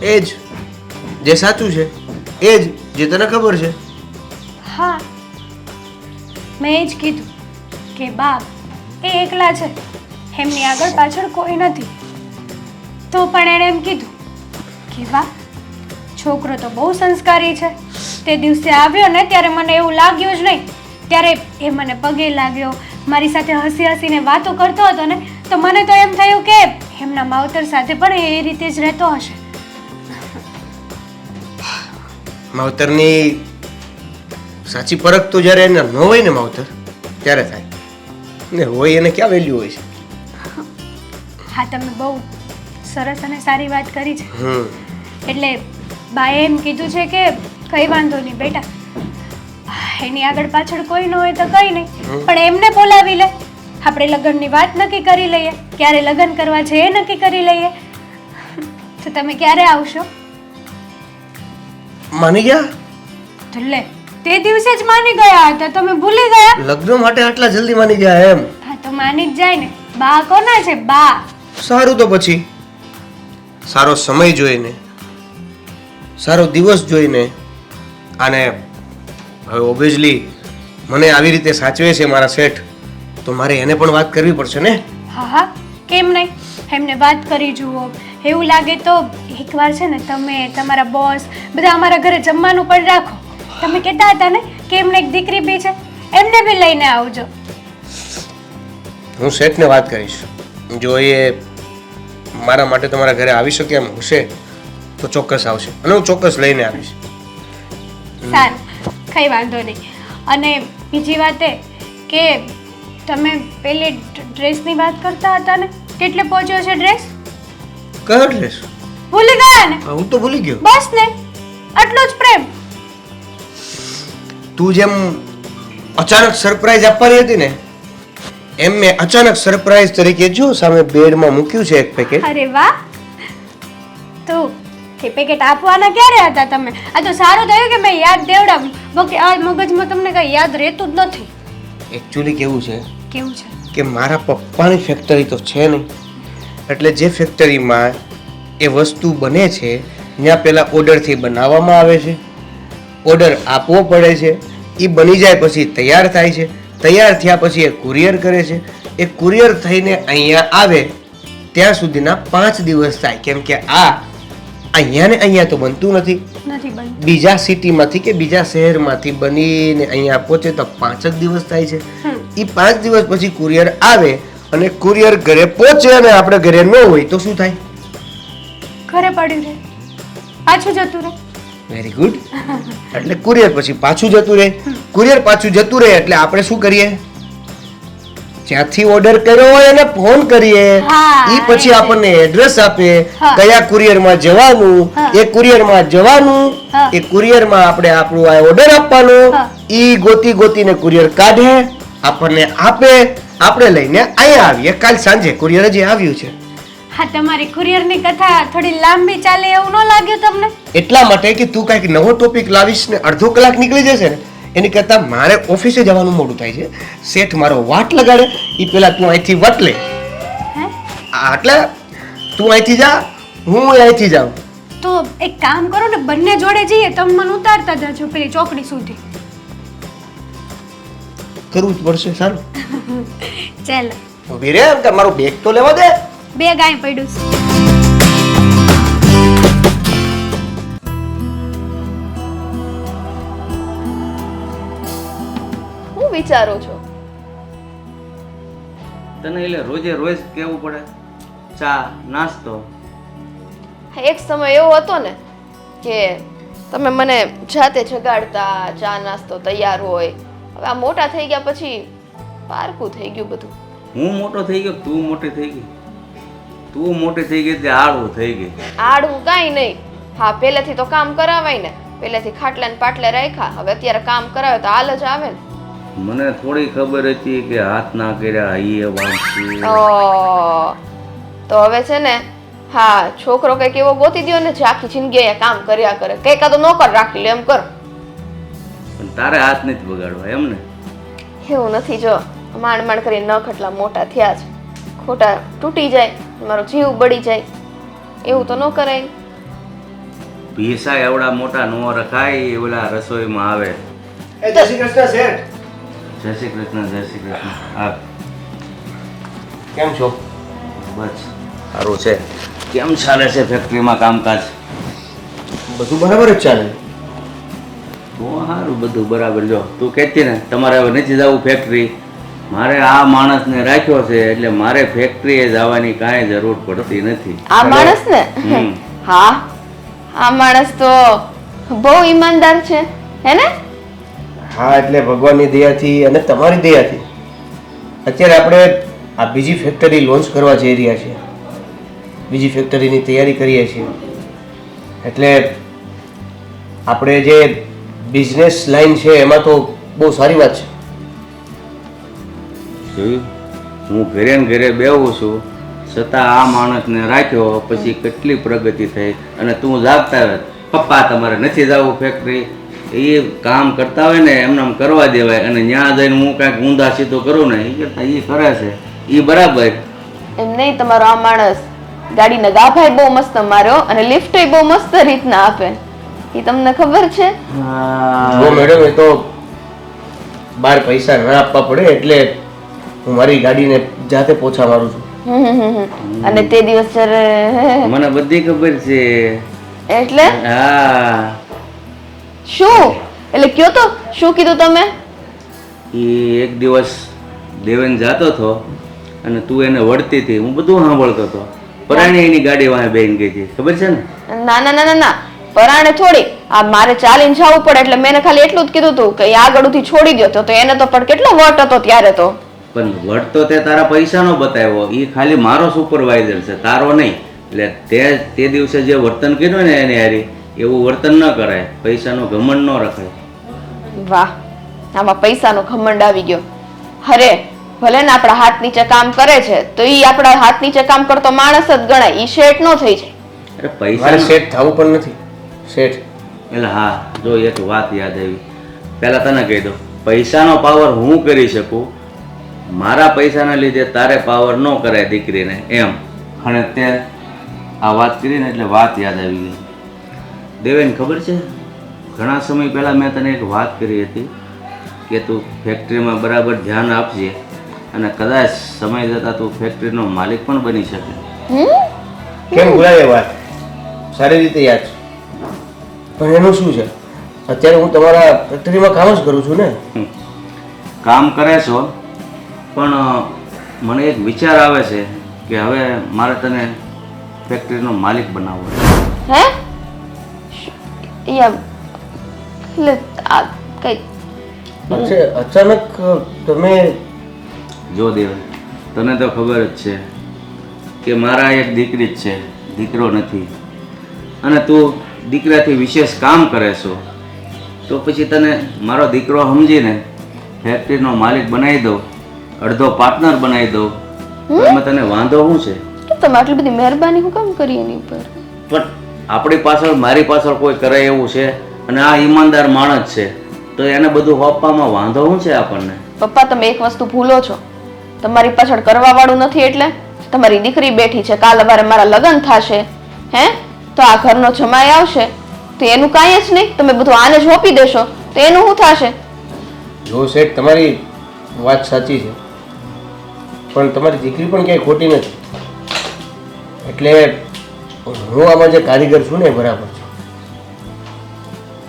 [SPEAKER 2] એ જ જે સાચું છે, એ જ જે તને ખબર છે.
[SPEAKER 4] હા મેં એ જ કીધું કે બાપ એ એકલા છે, એમની આગળ પાછળ કોઈ નથી. તો પણ એણે એમ કીધું કે વાહ છોકરો તો બહુ સંસ્કારી છે. તે દિવસે આવ્યો ને ત્યારે મને એવું લાગ્યું જ નહીં. ત્યારે એ મને પગે લાગ્યો, મારી સાથે હસી હસીને વાતો કરતો હતો ને, તો મને તો એમ થયું કે એમના માવતર સાથે પણ એ રીતે જ રહેતો હશે.
[SPEAKER 2] માવતરની સાચી પરખ તો જ્યારે એને ન હોય ને માવતર ત્યારે થાય ને, હોય એને ક્યાં વેલ્યુ હોય છે.
[SPEAKER 4] હા તમે બહુ સરસ અને સારી વાત કરી છે. એટલે બાએ એમ કીધું છે કે કઈ વાંધો નહીં બેટા, એની આગળ પાછળ કોઈ ન હોય તો કંઈ નહીં, પણ એમને બોલાવી લે. આપણે લગ્નની વાત નક્કી કરી લઈએ, ક્યારે લગ્ન કરવા છે એ નક્કી કરી લઈએ. તો તમે ક્યારે આવશો?
[SPEAKER 2] માની ગયા?
[SPEAKER 4] તો લે તે દિવસે જ માની ગયા હતા, તમે ભૂલી ગયા?
[SPEAKER 2] લગ્ન માટે આટલા જલ્દી માની ગયા એમ?
[SPEAKER 4] હા તો માની જ જાય ને. બા કોના છે? બા.
[SPEAKER 2] સારું, તો પછી સારો સમય જોઈને, સારો દિવસ જોઈને, અને હવે ઓબ્વિયસલી મને આવી રીતે સાચવે છે મારા શેઠ, તો મારે એને પણ વાત કરવી પડશે ને.
[SPEAKER 4] હા હા કેમ નહીં, એમને વાત કરી જુઓ. એવું લાગે તો એકવાર છે ને તમે તમારા બોસ બધા અમારા ઘરે જમવાનું પણ રાખો. તમે કહેતા હતા ને કે એમને એક દીકરી બી છે, એમને બી લઈને આવજો.
[SPEAKER 2] હું શેઠને વાત કરીશ, જો એ મારા માટે તમારા ઘરે આવી શકે એમ હશે તો ચોક્કસ આવશે, અને હું ચોક્કસ લઈને આવીશ.
[SPEAKER 4] સારું, કઈ વાંધો નહીં. અને બીજી વાત એ કે તમે પેલી ડ્રેસની વાત કરતા હતા ને કેટલે પહોંચ્યો છે ડ્રેસ?
[SPEAKER 2] કયો ડ્રેસ?
[SPEAKER 4] ભૂલી ગયા ને?
[SPEAKER 2] હું તો ભૂલી ગયો.
[SPEAKER 4] બસ ને, આટલો જ પ્રેમ.
[SPEAKER 2] તું જેમ અચાનક સરપ્રાઈઝ આપવાની હતી ને એમ મેં અચાનક સરપ્રાઈઝ તરીકે જો સામે બેડમાં મૂક્યું છે એક પેકેટ.
[SPEAKER 4] અરે વાહ, તો એ પેકેટ આપવાના ક્યારે હતા તમે? આ તો સારું થયું કે મેં યાદ દેવડાવ્યું. બાકી આ મગજમાં તમને કઈ યાદ રહેતું જ નથી.
[SPEAKER 2] એકચ્યુઅલી કેવું છે
[SPEAKER 4] કેવું છે?
[SPEAKER 2] કે મારા પપ્પાની ફેક્ટરી તો છે નહીં, એટલે જે ફેક્ટરીમાં એ વસ્તુ બને છે ત્યાં પહેલાં ઓર્ડરથી બનાવવામાં આવે છે, ઓર્ડર આપવો પડે છે, એ બની જાય પછી તૈયાર થાય છે, તૈયાર થયા પછી એ કુરિયર કરે છે, એ કુરિયર થઈને અહીંયા આવે ત્યાં સુધીના 5 દિવસ થાય. કેમ કે આ અહીંયા ને અહીંયા તો બનતું નથી,
[SPEAKER 4] નથી બનતું.
[SPEAKER 2] બીજા સિટીમાંથી કે બીજા શહેરમાંથી બનીને અહીંયા પહોંચે તો 5 જ દિવસ થાય છે. એ 5 દિવસ પછી કુરિયર આવે અને કુરિયર ઘરે પહોંચે અને આપણે ઘરે ન હોય તો શું થાય?
[SPEAKER 4] ઘરે પડ્યું રહે, પાછું જતું રહે.
[SPEAKER 2] Very good. એટલે કુરિયર પછી પાછું જતું રહે, કુરિયર પાછું જતું રહે એટલે આપણે શું કરીએ? જ્યાંથી ઓર્ડર કર્યો હોય એને ફોન કરીએ,
[SPEAKER 4] હા,
[SPEAKER 2] ઈ પછી આપણને એડ્રેસ આપે,
[SPEAKER 4] હા.
[SPEAKER 2] કયા કુરિયરમાં જવાનું,
[SPEAKER 4] હા.
[SPEAKER 2] એ કુરિયરમાં જવાનું,
[SPEAKER 4] હા.
[SPEAKER 2] એ કુરિયરમાં આપણે આપણું આ ઓર્ડર આપવાનો,
[SPEAKER 4] હા.
[SPEAKER 2] ઈ ગોતીને કુરિયર કાઢે, આપણને આપે, આપણે લઈને અહીંયા આવીએ. કાલ સાંજે કુરિયર હજી આવ્યું છે.
[SPEAKER 4] હા, તમારી કુરિયરની કથા થોડી લાંબી ચાલે એવું ન લાગ્યું તમને?
[SPEAKER 2] એટલા માટે કે તું કાંઈક નવો ટોપિક લાવીશ ને અડધો કલાક નીકળી જશે ને એની કરતાં મારે ઓફિસે જવાનું મોડું થાય છે. શેઠ મારો વાટ લગાડે એ પહેલા તું અહીંથી વટ લે.
[SPEAKER 4] હે?
[SPEAKER 2] એટલે તું અહીંથી જા, હું અહીંથી જાઉં.
[SPEAKER 4] તો એક કામ કરો ને, બંને જોડે જઈએ. તમે મને ઉતારતા જાજો પેલી ચોકડી સુધી.
[SPEAKER 2] કરવું જ પડશે. સારું
[SPEAKER 4] ચાલો,
[SPEAKER 2] ઊભી રે, એમ કે મારું બેગ તો લેવા દે.
[SPEAKER 4] બે ગાય પડ્યું છે.
[SPEAKER 3] હું વિચારું છું
[SPEAKER 1] તને એટલે રોજે રોજ કેવું પડે ચા નાસ્તો?
[SPEAKER 3] એક સમય એવો હતો ને કે તમે મને જાતે જગાડતા, ચા નાસ્તો તૈયાર હોય. હવે આ મોટા થઈ ગયા પછી પારકું થઈ ગયું બધું.
[SPEAKER 1] હું મોટો થઈ ગયો, તું મોટી થઈ ગઈ. તું મોટી થઈ ગઈ એટલે આડવું થઈ ગઈ.
[SPEAKER 3] આડવું કાંઈ નહીં. હા, પહેલેથી તો કામ કરાવાય ને, પહેલેથી ખાટલા ને પાટલે રાખ્યા, હવે અત્યારે કામ કરાવે તો હાલ જ આવે ને.
[SPEAKER 1] મને થોડી ખબર હતી કે હાથ ના કર્યા એ વાંચી.
[SPEAKER 3] ઓહ, તો હવે છે ને, હા, છોકરો કંઈક એવો ગોતી દ્યો ને જે આખી જિંદગી અહીંયા કામ કર્યા કરે. કંઈક આ તો નોકર રાખી લે એમ કર.
[SPEAKER 1] પણ તારે હાથ નથી બગાડવા એમ ને?
[SPEAKER 3] એવું નથી. જો માંડ માંડ કરીને નખ એટલા મોટા થયા છે, ખોટા તૂટી જાય, મારો જીવ બળી જાય, એવું તો ન કરાય.
[SPEAKER 1] ભીસા એવડા મોટા નો રખાય, એ ઓલા રસોઈમાં આવે.
[SPEAKER 2] એ જય શ્રી કૃષ્ણ શેઠ.
[SPEAKER 1] જય શ્રી કૃષ્ણ, જય શ્રી કૃષ્ણ. હા,
[SPEAKER 2] કેમ છો?
[SPEAKER 1] બસ સારું છે. કેમ ચાલે છે ફેક્ટરીમાં કામકાજ?
[SPEAKER 2] બધું બરાબર જ ચાલે.
[SPEAKER 1] તો સારું, બધું બરાબર. જો તું કહેતી ને તમારે હવે નથી જવું ફેક્ટરી, મારે આ માણસને રાખ્યો છે એટલે મારે ફેક્ટરીએ જવાની કાંઈ જરૂર પડતી નથી.
[SPEAKER 3] આ માણસ ને,
[SPEAKER 1] હમ.
[SPEAKER 3] હા, આ માણસ તો બહુ ઈમાનદાર છે, હે ને?
[SPEAKER 2] હા, એટલે ભગવાનની દયાથી અને તમારી દયાથી અત્યારે આપણે આ બીજી ફેક્ટરી લોન્ચ કરવા જઈ રહ્યા છીએ. બીજી ફેક્ટરીની તૈયારી કરીએ છીએ. એટલે આપણે જે બિઝનેસ લાઈન છે એમાં તો બહુ સારી વાત છે.
[SPEAKER 1] જોયું, હું ઘરે ને ઘરે બેહું છું છતાં આ માણસને રાખ્યો, પછી કેટલી પ્રગતિ થઈ. અને તું જાગતા રહે, પપ્પા તમારે નથી જવું ફેક્ટરી, એ કામ કરતા હોય ને એમને આમ કરવા દેવાય. અને ત્યાં જઈને હું કાંઈક ઊંધા સીધો કરું ને એ કરતા એ કરે છે એ બરાબર.
[SPEAKER 3] એમ નહીં, તમારો આ માણસ ગાડીના ગાભાઈ બહુ મસ્ત માર્યો અને લિફ્ટ બહુ મસ્ત રીતના આપે. એ તમને ખબર છે?
[SPEAKER 2] જો મેડમ, એ તો બાર પૈસા ના આપવા પડે એટલે હું મારી ગાડીને જાતે પોછા મારું છું.
[SPEAKER 3] અને તે દિવસ જ્યારે
[SPEAKER 1] મને બધી ખબર છે.
[SPEAKER 3] એટલે
[SPEAKER 1] હા,
[SPEAKER 3] શું? એટલે કયો તો શું કીધું તમે?
[SPEAKER 1] એ એક દિવસ દેવેન જાતો હતો અને તું એને વળતી હતી, હું બધું સાંભળતો હતો. પરાણે એની ગાડી વાંહે બેહીને ગઈ હતી, ખબર છે ને?
[SPEAKER 3] ના ના ના ના ના, પરાણે થોડી. આ મારે ચાલીને જવું પડે એટલે મેં એને ખાલી એટલું જ કીધું હતું કે આગળથી છોડી દો તો એને તો પણ કેટલો વટ હતો ત્યારે તો.
[SPEAKER 1] પણ વટ તો તે તારા પૈસાનો બતાવ્યો, એ ખાલી મારો સુપરવાઇઝર છે, તારો નહીં. એટલે તે દિવસે જે વર્તન કર્યું ને એને હારી એવું વર્તન ન કરાય, પૈસાનો ઘમંડ ન રખાય.
[SPEAKER 3] વાહ, આમાં પૈસાનો ઘમંડ આવી ગયો. અરે ભલે ને આપણા હાથ નીચે કામ કરે છે તો ઈ આપણા હાથ નીચે કામ કરતો માણસ જ ગણાય, ઈ શેઠ નો થઈ જાય.
[SPEAKER 1] અરે પૈસા
[SPEAKER 2] મારે સેટ થવું પણ નથી સેટ.
[SPEAKER 1] એટલે હા, જો એક વાત યાદ આવી, પહેલા તને કહી દઉં, પૈસાનો પાવર હું કરી શકું, મારા પૈસાના લીધે તારે પાવર ન કરાય દીકરીને એમ. અને તે આ વાત કરીને એટલે વાત યાદ આવી ગઈ. દેવેન ખબર છે, ઘણા સમય પહેલાં મેં તને એક વાત કરી હતી કે તું ફેક્ટરીમાં બરાબર ધ્યાન આપજે અને કદાચ સમય જતાં તું ફેક્ટરીનો માલિક પણ બની શકે.
[SPEAKER 2] કેમ ભૂલાય એ વાત? સારી રીતે યાદ છે. પણ એનું શું છે, અત્યારે હું તમારા ફેક્ટરીમાં કામ જ કરું છું ને.
[SPEAKER 1] કામ કરે છો, પણ મને એક વિચાર આવે છે કે હવે મારે તને ફેક્ટરીનો માલિક બનાવવો છે.
[SPEAKER 3] હે? એટલે આ કઈ
[SPEAKER 2] અચાનક તમે
[SPEAKER 1] જો દેવ, તને તો ખબર જ છે કે મારા એક દીકરી જ છે, દીકરો નથી. અને તું દીકરાથી વિશેષ કામ કરે છો, તો પછી તને મારો દીકરો સમજીને ફેક્ટરીનો માલિક બનાવી દઉં, અડધો પાર્ટનર બનાવી દઉં, તો એમાં તને વાંધો શું છે?
[SPEAKER 3] તમે આટલી બધી મહેરબાની હું કામ કરી એની ઉપર?
[SPEAKER 1] પણ આપણી પાછળ, મારી પાછળ કોઈ કરે એવું છે, અને આ ઈમાનદાર માણસ છે, તો એને બધું આપવામાં વાંધો શું છે આપણને?
[SPEAKER 3] પપ્પા, તમે એક વસ્તુ ભૂલો છો, તમારી પાછળ કરવા વાળું નથી. એટલે તમારી દીકરી બેઠી છે, કાલ સવારે મારા લગ્ન થશે, હે, તો આ ઘરનો જમાઈ આવશે તો એનું કાંઈ જ નહીં, તમે બધું આને જ હોપી દેશો તો એનું શું થશે?
[SPEAKER 2] જો સેઠ, તમારી વાત સાચી છે, પણ તમારી દીકરી પણ ક્યાંય ખોટી નથી. એટલે હું આમાં જે કારીગર છું ને એ બરાબર છે.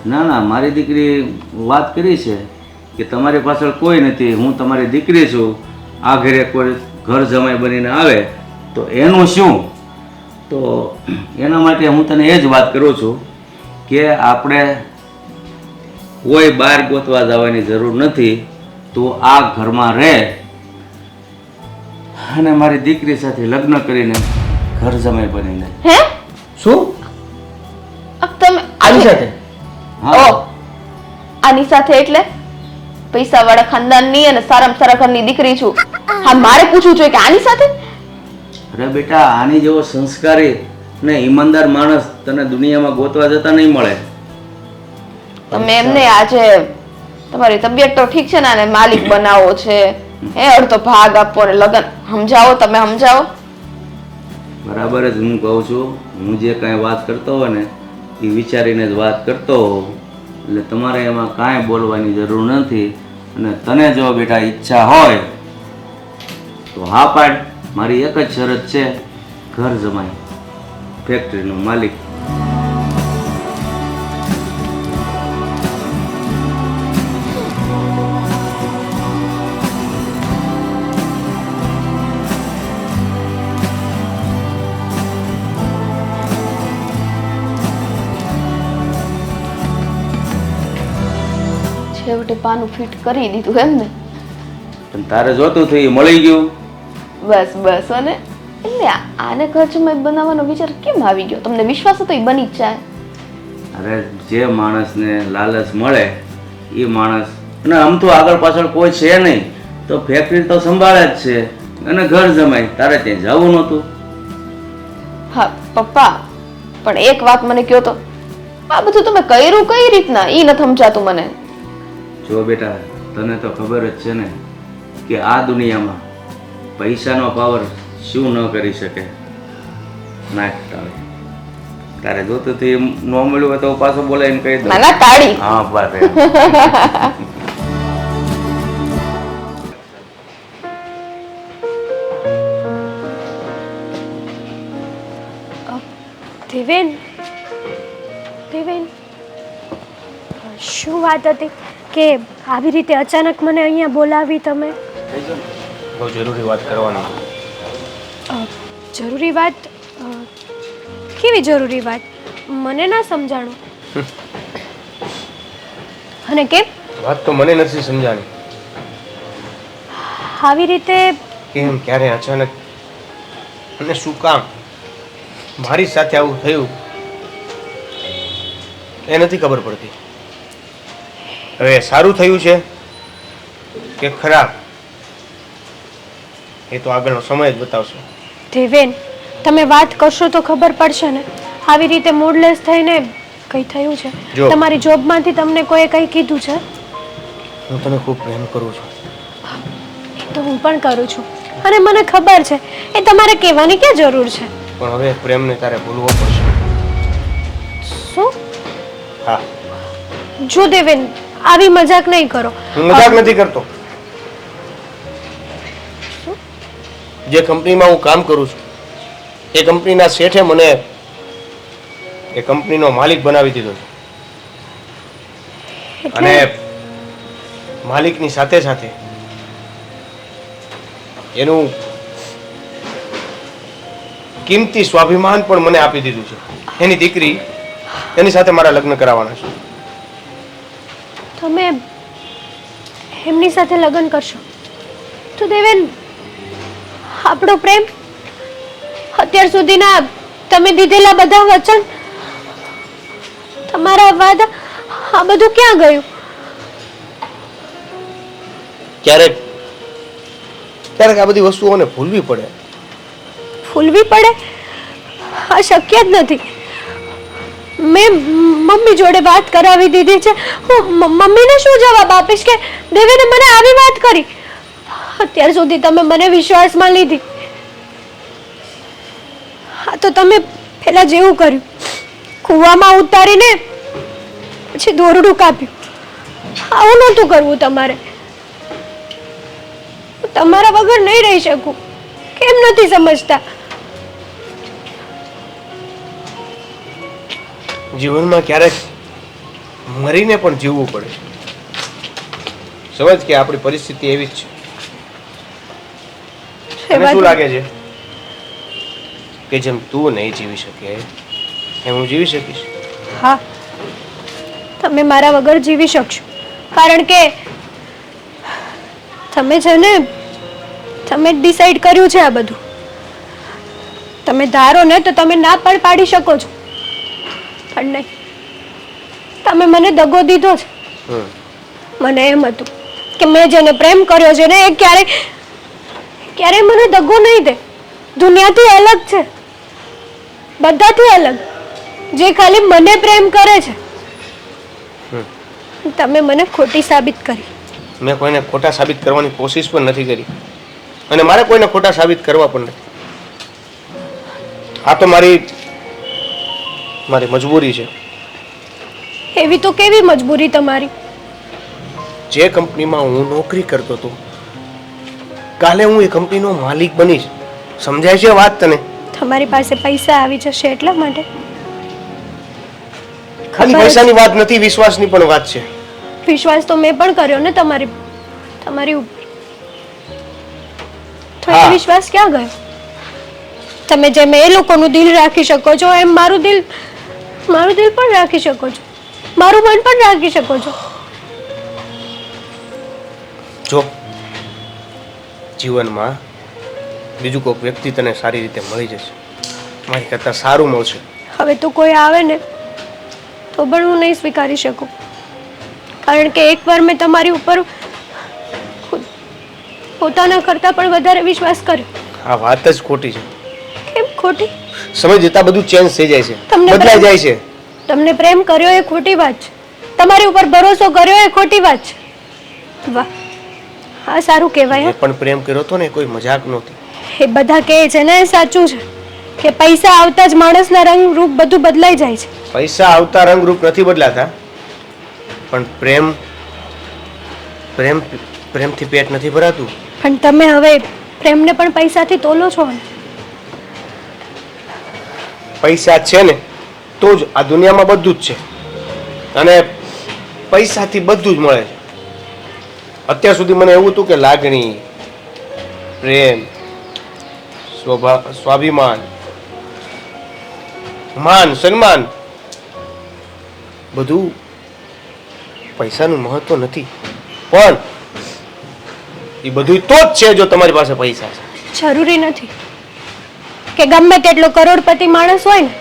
[SPEAKER 1] ના ના, મારી દીકરી વાત કરી છે કે તમારી પાછળ કોઈ નથી, હું તમારી દીકરી છું, આ ઘરે કોઈ ઘર જમાઈ બનીને આવે તો એનું શું? તો એના માટે હું તને એ જ વાત કરું છું કે આપણે કોઈ બહાર ગોતવા જવાની જરૂર નથી. તું આ ઘરમાં રહે અને મારી દીકરી સાથે લગ્ન કરીને ઘર જમાઈ બનીને.
[SPEAKER 3] હે?
[SPEAKER 2] શું?
[SPEAKER 3] તમે
[SPEAKER 2] આની સાથે?
[SPEAKER 1] હા,
[SPEAKER 3] ઓ, આની સાથે એટલે પૈસા વાળા ખાનદાનની અને સારામાં સારા ઘરની દીકરી છું. હા, મારે પૂછવું જોઈએ કે આની સાથે?
[SPEAKER 1] અરે બેટા, આની જેવો સંસ્કારી ને ઈમાનદાર માણસ તને દુનિયામાં ગોતવા જતા નહીં મળે.
[SPEAKER 3] તમે એમને આજે તમારી તબિયત તો ઠીક છે ને, આને માલિક બનાવો છે, એ અડધો ભાગ આપો ને લગન સમજાવો, તમે સમજાવો.
[SPEAKER 1] બરાબર જ હું કહું છું, હું જે કાંઈ વાત કરતો હોય ને એ વિચારીને જ વાત કરતો હોઉં, એટલે તમારે એમાં કાંઈ બોલવાની જરૂર નથી. અને તને જો બેટા ઈચ્છા હોય તો હા પાડ, મારી એક જ શરત છે, ઘર જમાઈ, ફેક્ટરીનો માલિક.
[SPEAKER 3] છેવટે પાનું ફિટ કરી દીધું એમ ને?
[SPEAKER 1] પણ તારે જોતું થયું એ મળી ગયું.
[SPEAKER 3] બસ બસ. અને એટલે આને ઘર જમાઈ બનાવવાનો વિચાર કેમ આવી ગયો તમને? વિશ્વાસ હતો એ બની જ જાય.
[SPEAKER 1] અરે જે માણસને લાલચ મળે એ માણસ, અને આમ તો આગળ પાછળ કોઈ છે નહીં, તો ફેક્ટરી તો સંભાળે જ છે, અને ઘર જમાઈ, તારે ત્યાં જવું નહોતું.
[SPEAKER 3] હા પપ્પા, પણ એક વાત મને કહો તો, આ બધું તમે કર્યું કઈ રીતના? ઈ નથી સમજાતું મને.
[SPEAKER 1] જો બેટા, તને તો ખબર જ છે ને કે આ દુનિયામાં પૈસાનો પાવર શું ન કરી શકે. નાખ તારે, તારે જોતું તો એમ ન મળ્યું હોય તો પાછો બોલાવીને કહી દઉં.
[SPEAKER 3] ના ના, તાળી.
[SPEAKER 1] હા બસ.
[SPEAKER 4] દેવેન, દેવેન, શું વાત હતી કે આવી રીતે અચાનક મને અહીંયા બોલાવી તમે?
[SPEAKER 2] બહુ જરૂરી વાત કરવાની.
[SPEAKER 4] જરૂરી વાત? કેવી જરૂરી વાત? મને ના સમજાણું. અને કેમ
[SPEAKER 2] વાત તો મને નથી સમજાણી.
[SPEAKER 4] આવી રીતે
[SPEAKER 2] કેમ, ક્યારે, અચાનક અને શું કામ મારી સાથે આવું થયું એ નથી ખબર પડતી. હવે સારું થયું છે કે ખરાબ એ તો આગળનો સમય જ બતાવશે.
[SPEAKER 4] દેવેન, તમે વાત કરશો તો ખબર પડશે ને. આવી રીતે મૂડલેસ થઈને કઈ થયું છે?
[SPEAKER 2] જો.
[SPEAKER 4] તમારી જોબમાંથી તમને કોઈએ કઈ કીધું છે?
[SPEAKER 2] હું તને ખૂબ પ્રેમ કરું છું.
[SPEAKER 4] એ તો હું પણ કરું છું અને મને ખબર છે. એ તમારે કહેવાની ક્યાં જરૂર છે?
[SPEAKER 2] પણ હવે પ્રેમને તારે ભૂલવો પડશે.
[SPEAKER 4] શું?
[SPEAKER 2] હા,
[SPEAKER 4] જો દેવેન, આવી મજાક નહીં કરો.
[SPEAKER 2] હું મજાક નથી કરતો. જે કંપનીમાં હું કામ કરું છું એ કંપનીના શેઠે મને એ કંપનીનો માલિક બનાવી દીધો છે. અને માલિકની સાથે સાથે એનું કિંમતી સ્વાભિમાન પણ મને આપી દીધું છે. એની દીકરી, એની સાથે મારા લગ્ન કરાવવાના છે.
[SPEAKER 4] તમે એમની સાથે લગ્ન કરશો તો દેવેન, આપણો પ્રેમ, અત્યાર સુધીના તમે દીધેલા બધા વચન, તમારા વાદા, આ બધું ક્યાં ગયું?
[SPEAKER 2] ક્યારેક ક્યારેક આ બધી વસ્તુઓને ભૂલવી પડે.
[SPEAKER 4] ભૂલવી પડે? આ શક્ય જ નથી. મેં મમ્મી જોડે વાત કરાવી દીધી છે. હું મમ્મીને શું જવાબ આપીશ કે દેવેને મને આવી વાત કરી? અત્યાર સુધી તમે મને વિશ્વાસમાં લીધી. હા, તો તમે પેલા જેવું કર્યું, કૂવામાં ઉતારીને પછી દોરડું કાપ્યું. આવું નહોતું કરવું તમારે. હું તમારા વગર નહીં રહી શકું. કેમ નથી સમજતા?
[SPEAKER 2] જીવનમાં ક્યારેક મરીને પણ જીવવું પડે. સમજ કે આપણી પરિસ્થિતિ એવી જ છે. તને શું લાગે છે કે જેમ તું નહીં જીવી શકે એમ હું જીવી શકીશ?
[SPEAKER 4] હા, તમે મારા વગર જીવી શકશો. કારણ કે તમે છે ને, તમે ડિસાઈડ કર્યું છે આ બધું. તમે ધારો ને તો તમે ના પણ પાડી શકો છો, પણ નહીં. તમે મને દગો દીધો છે. મને એમ હતું કે મેં જેને પ્રેમ કર્યો છે ને એ ક્યારેય મને દગો નહીં દે. દુનિયાથી અલગ છે, બધાથી અલગ, જે ખાલી મને પ્રેમ કરે છે. તમે મને ખોટી સાબિત કરી.
[SPEAKER 2] મેં કોઈને ખોટા સાબિત કરવાની કોશિશ પણ નથી કરી અને મારે કોઈને ખોટા સાબિત કરવા પણ નથી. આ તો મારી મજબૂરી છે.
[SPEAKER 4] એવી તો કેવી મજબૂરી તમારી?
[SPEAKER 2] જે કંપનીમાં હું નોકરી કરતો હતો કાલે હું એ કંપનીનો માલિક બનીશ. સમજાય છે વાત તને?
[SPEAKER 4] તમારી પાસે પૈસા આવી જશે એટલા માટે?
[SPEAKER 2] ખાલી પૈસાની વાત નથી, વિશ્વાસની પણ વાત છે.
[SPEAKER 4] વિશ્વાસ તો મેં પણ કર્યો ને તમારી ઉપર. તો એ
[SPEAKER 2] હા.
[SPEAKER 4] વિશ્વાસ ક્યાં ગયો? તમે જેમ એ લોકોનું દિલ રાખી શકો છો એમ મારું દિલ પણ રાખી શકો છો, મારું મન પણ રાખી શકો છો.
[SPEAKER 2] જો જીવનમાં બીજું કોઈક વ્યક્તિ તને સારી રીતે મળી જશે, મારી કરતાં સારું મળશે.
[SPEAKER 4] હવે તો કોઈ આવે ને તો પણ હું નહીં સ્વીકારી શકું. કારણ કે એકવાર મેં તમારી ઉપર પોતાના કરતાં પણ વધારે વિશ્વાસ કર્યો.
[SPEAKER 2] આ વાત જ ખોટી છે.
[SPEAKER 4] કેમ ખોટી?
[SPEAKER 2] સમય જતા બધું ચેન્જ થઈ જાય છે,
[SPEAKER 4] તમને
[SPEAKER 2] બદલાઈ
[SPEAKER 4] પ્રેમ-
[SPEAKER 2] જાય છે.
[SPEAKER 4] તમને પ્રેમ કર્યો એ ખોટી વાત છે. તમારી ઉપર ભરોસો કર્યો એ ખોટી વાત છે. વાહ, હા, સારું કહેવાય.
[SPEAKER 2] એ પણ પ્રેમ કર્યો તો ને કોઈ મજાક નહોતી.
[SPEAKER 4] એ બધા કહે છે ને એ સાચું છે કે પૈસા આવતા જ માણસના રંગ રૂપ બધું બદલાઈ જાય છે.
[SPEAKER 2] પૈસા આવતા રંગરૂપ નથી બદલાતા, પણ પ્રેમથી પેટ નથી ભરાતું.
[SPEAKER 4] પણ તમે હવે પ્રેમને પણ પૈસાથી તોલો છો ને?
[SPEAKER 2] પૈસા છે ને તો જ આ દુનિયામાં બધું જ છે અને પૈસાથી બધું જ મળે છે. અત્યાર સુધી મને એવું હતું કે લાગણી, પ્રેમ, સ્વાભિમાન, માન, સન્માન બધું પૈસાનું મહત્વ નથી, પણ એ બધું તો જ છે જો તમારી પાસે પૈસા છે.
[SPEAKER 4] જરૂરી નથી કે ગમે તેટલો કરોડપતિ માણસ હોય ને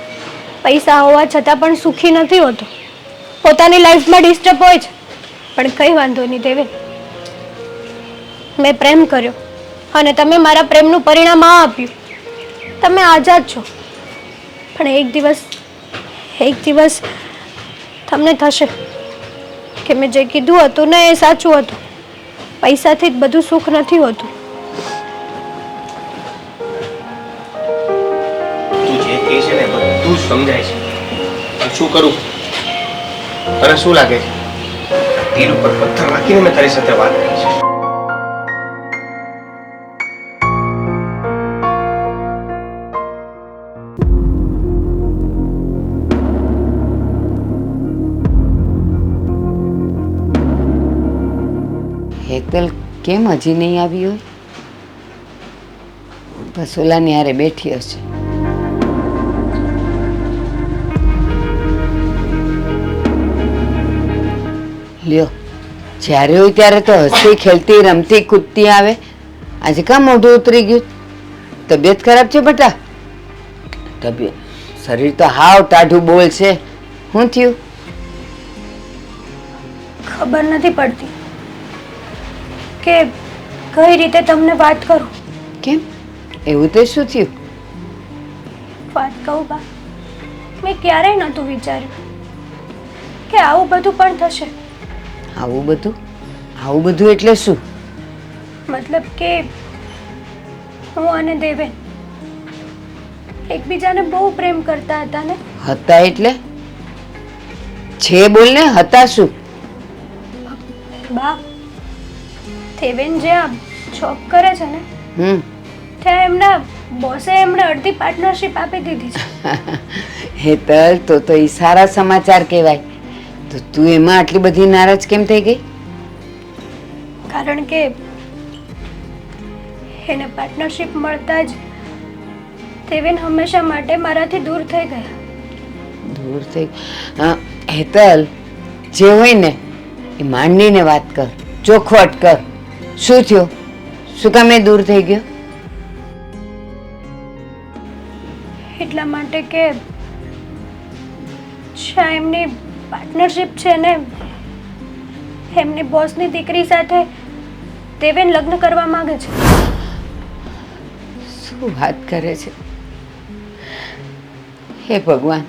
[SPEAKER 4] પૈસા હોવા છતાં પણ સુખી નથી હોતો. પોતાની લાઈફમાં ડિસ્ટર્બ હોય છે. પણ કંઈ વાંધો નહીં દેવેન, મેં પ્રેમ કર્યો અને તમે મારા પ્રેમનું પરિણામ આ આપ્યું. તમે આઝાદ છો. પણ એક દિવસ તમને થશે કે મેં જે કીધું હતું ને એ સાચું હતું. પૈસાથી જ બધું સુખ નથી હોતું.
[SPEAKER 2] તું જે કહે છે ને બધું જ સમજાય છે. હું શું કરું તને શું લાગે છે? તીર ઉપર પથ્થર રાખીને મેં તારી સાથે વાત કરી છે.
[SPEAKER 5] હેતલ કેમ હજી નહીં આવી હોય? બસ ઓલાની હારે બેઠી હશે. લ્યો, જ્યારે હોય ત્યારે તો હસતી ખેલતી રમતી કૂદતી આવે. આજે કાં મોઢું ઉતરી ગયું? તબિયત ખરાબ છે બટા? તબિયત શરીર તો હાવ ટાઢું બોલ છે. શું થયું?
[SPEAKER 4] ખબર નથી પડતી કે કઈ રીતે તમને વાત કરું.
[SPEAKER 5] કેમ એવું તે શું થયું?
[SPEAKER 4] વાત કહું બા, મેં ક્યારેય નહોતું વિચાર્યું કે આવું બધું પણ થશે.
[SPEAKER 5] આવું બધું એટલે શું?
[SPEAKER 4] મતલબ કે હું અને દેવેન એકબીજાને બહુ પ્રેમ કરતા હતા ને.
[SPEAKER 5] હતા એટલે? છે બોલ ને, હતા શું?
[SPEAKER 4] બા, દેવેન જે આ જોબ કરે છે ને ત્યાં એમના બોસે એમને અડધી પાર્ટનરશિપ આપી દીધી છે.
[SPEAKER 5] હેતલ, તો એ સારા સમાચાર કહેવાય. તો તું એમાં આટલી બધી નારાજ કેમ થઈ ગઈ?
[SPEAKER 4] કારણ કે એને પાર્ટનરશિપ મળતા જ દેવેન હંમેશા માટે મારાથી દૂર થઈ ગયા.
[SPEAKER 5] દૂર થઈ? હેતલ, જે હોય ને એ માંડીને વાત કર, ચોખવટ કર. શું થયું? શું કામ એ દૂર થઈ ગયો?
[SPEAKER 4] એટલા માટે કે જ્યાં એમની પાર્ટનરશિપ છે ને એમની બોસની દીકરી સાથે દેવેન લગ્ન કરવા માંગે છે.
[SPEAKER 5] શું વાત કરે છે? હે ભગવાન,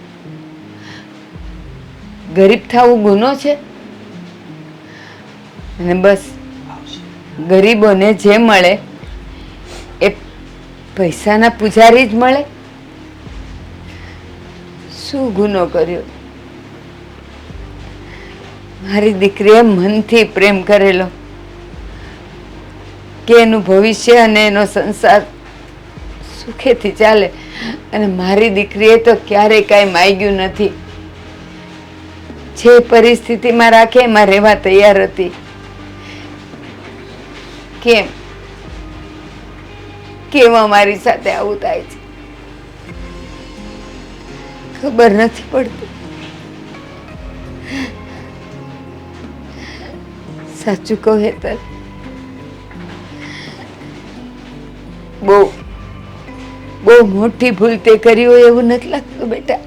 [SPEAKER 5] ગરીબ થવું ગુનો છે? અને બસ ગરીબોને જે મળે એ પૈસાના પૂજારી જ મળે? શું ગુનો કર્યો? મારી દીકરીએ મનથી પ્રેમ કરેલો કે એનું ભવિષ્ય અને એનો સંસાર સુખેથી ચાલે, અને મારી દીકરીએ તો ક્યારેય કાંઈ માગ્યું નથી. જે પરિસ્થિતિમાં રાખે એમાં રહેવા તૈયાર હતી. કેમ અમારી સાથે આવું થાય છે ખબર નથી પડતી. સાચું કહો હેતલ, બહુ મોટી ભૂલ તે કરી હોય એવું નથી લાગતું બેટા?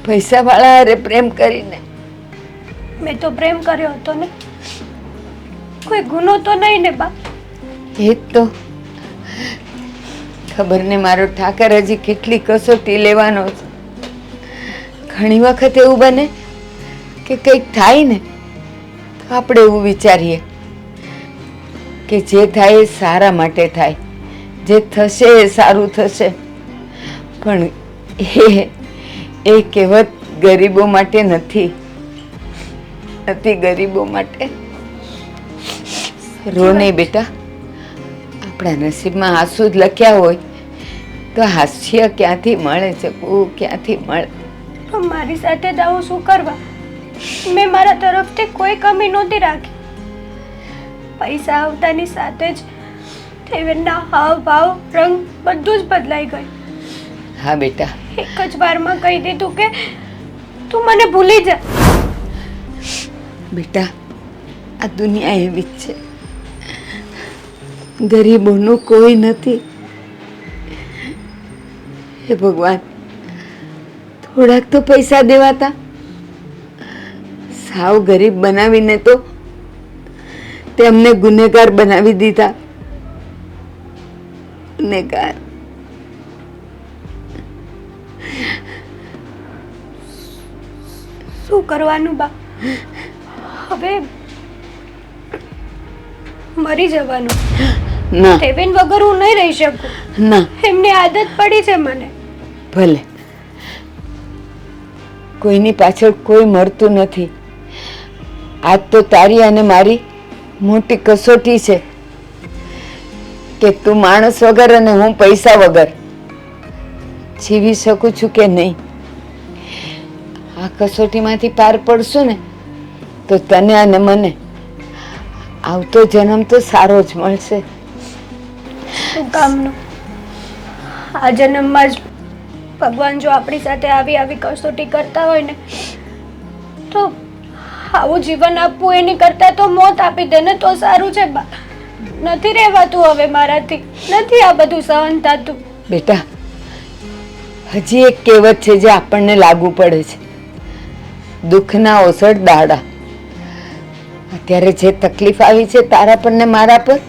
[SPEAKER 5] પૈસા વાળા હારે પ્રેમ કરીને.
[SPEAKER 4] મેં તો પ્રેમ કર્યો હતો ને, કોઈ ગુનો તો નહીં ને બા?
[SPEAKER 5] એ જ તો ખબર ને, મારો ઠાકર હજી કેટલી કસોટી લેવાનો છે. ઘણી વખત એવું બને કે કંઈક થાય ને તો આપણે એવું વિચારીએ કે જે થાય એ સારા માટે થાય, જે થશે એ સારું થશે. પણ એ કહેવત ગરીબો માટે નથી ગરીબો માટે. રો નહીં બેટા, આપણા નસીબમાં આંસુ જ લખ્યા હોય તો હાસ્ય ક્યાંથી મળે છે? ક્યાંથી મળે?
[SPEAKER 4] મારી સાથે જ આવું શું કરવા? મેં મારા તરફથી કોઈ કમી નહોતી રાખી. પૈસા આવતાની સાથે જ દેવેનના હાવ ભાવ રંગ બધું જ બદલાઈ ગયું.
[SPEAKER 5] હા બેટા,
[SPEAKER 4] એક જ વારમાં કહી દીધું કે તું મને ભૂલી જા.
[SPEAKER 5] બેટા આ દુનિયા એવી જ છે, ગરીબોનું કોઈ નથી. હે ભગવાન, થોડાક તો પૈસા દેવાતા. સાવ ગરીબ બનાવીને તો તેમને ગુનેગાર બનાવી દીધા. ગુનેગાર.
[SPEAKER 4] શું કરવાનું બા? હવે મરી જવાનું.
[SPEAKER 5] ના
[SPEAKER 4] દેવેન વગર હું નહીં રહી શકું.
[SPEAKER 5] ના,
[SPEAKER 4] એમની આદત પડી છે મને.
[SPEAKER 5] ભલે કોઈની પાછળ કોઈ મળતું નથી. આજ તો તારી અને મારી મોટી કસોટી છે કે તું માણસ વગર અને હું પૈસા વગર જીવી શકું છું કે નહીં. આ કસોટીમાંથી પાર પડશું ને તો તને અને મને આવતો જન્મ તો સારો જ મળશે.
[SPEAKER 4] શું કામનું? આ જન્મમાં જ ભગવાન જો આપણી સાથે આવી આવી કસોટી કરતા હોય ને તો આવું જીવન આપવું એની કરતા તો મોત આપી દે ને તો સારું છે બા. નથી રહેવાતું હવે મારાથી, નથી આ બધું સહન થતું.
[SPEAKER 5] બેટા હજી એક કહેવત છે જે આપણને લાગુ પડે છે, દુઃખના ઓસડ દાડા. અત્યારે જે તકલીફ આવી છે તારા પર ને મારા પર,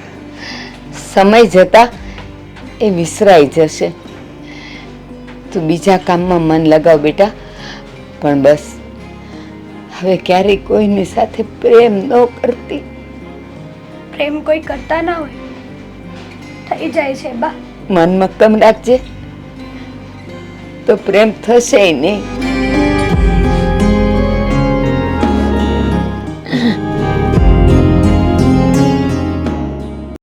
[SPEAKER 5] સમય જતા એ વિસરાઈ જશે. તું બીજા કામમાં મન લગાવ બેટા, પણ બસ હવે ક્યારેય કોઈની સાથે પ્રેમ ન કરતી.
[SPEAKER 4] પ્રેમ કોઈ કરતા ના હોય, થઈ જાય છે બા.
[SPEAKER 5] મન મક્કમ રાખજે તો પ્રેમ થશે નહીં.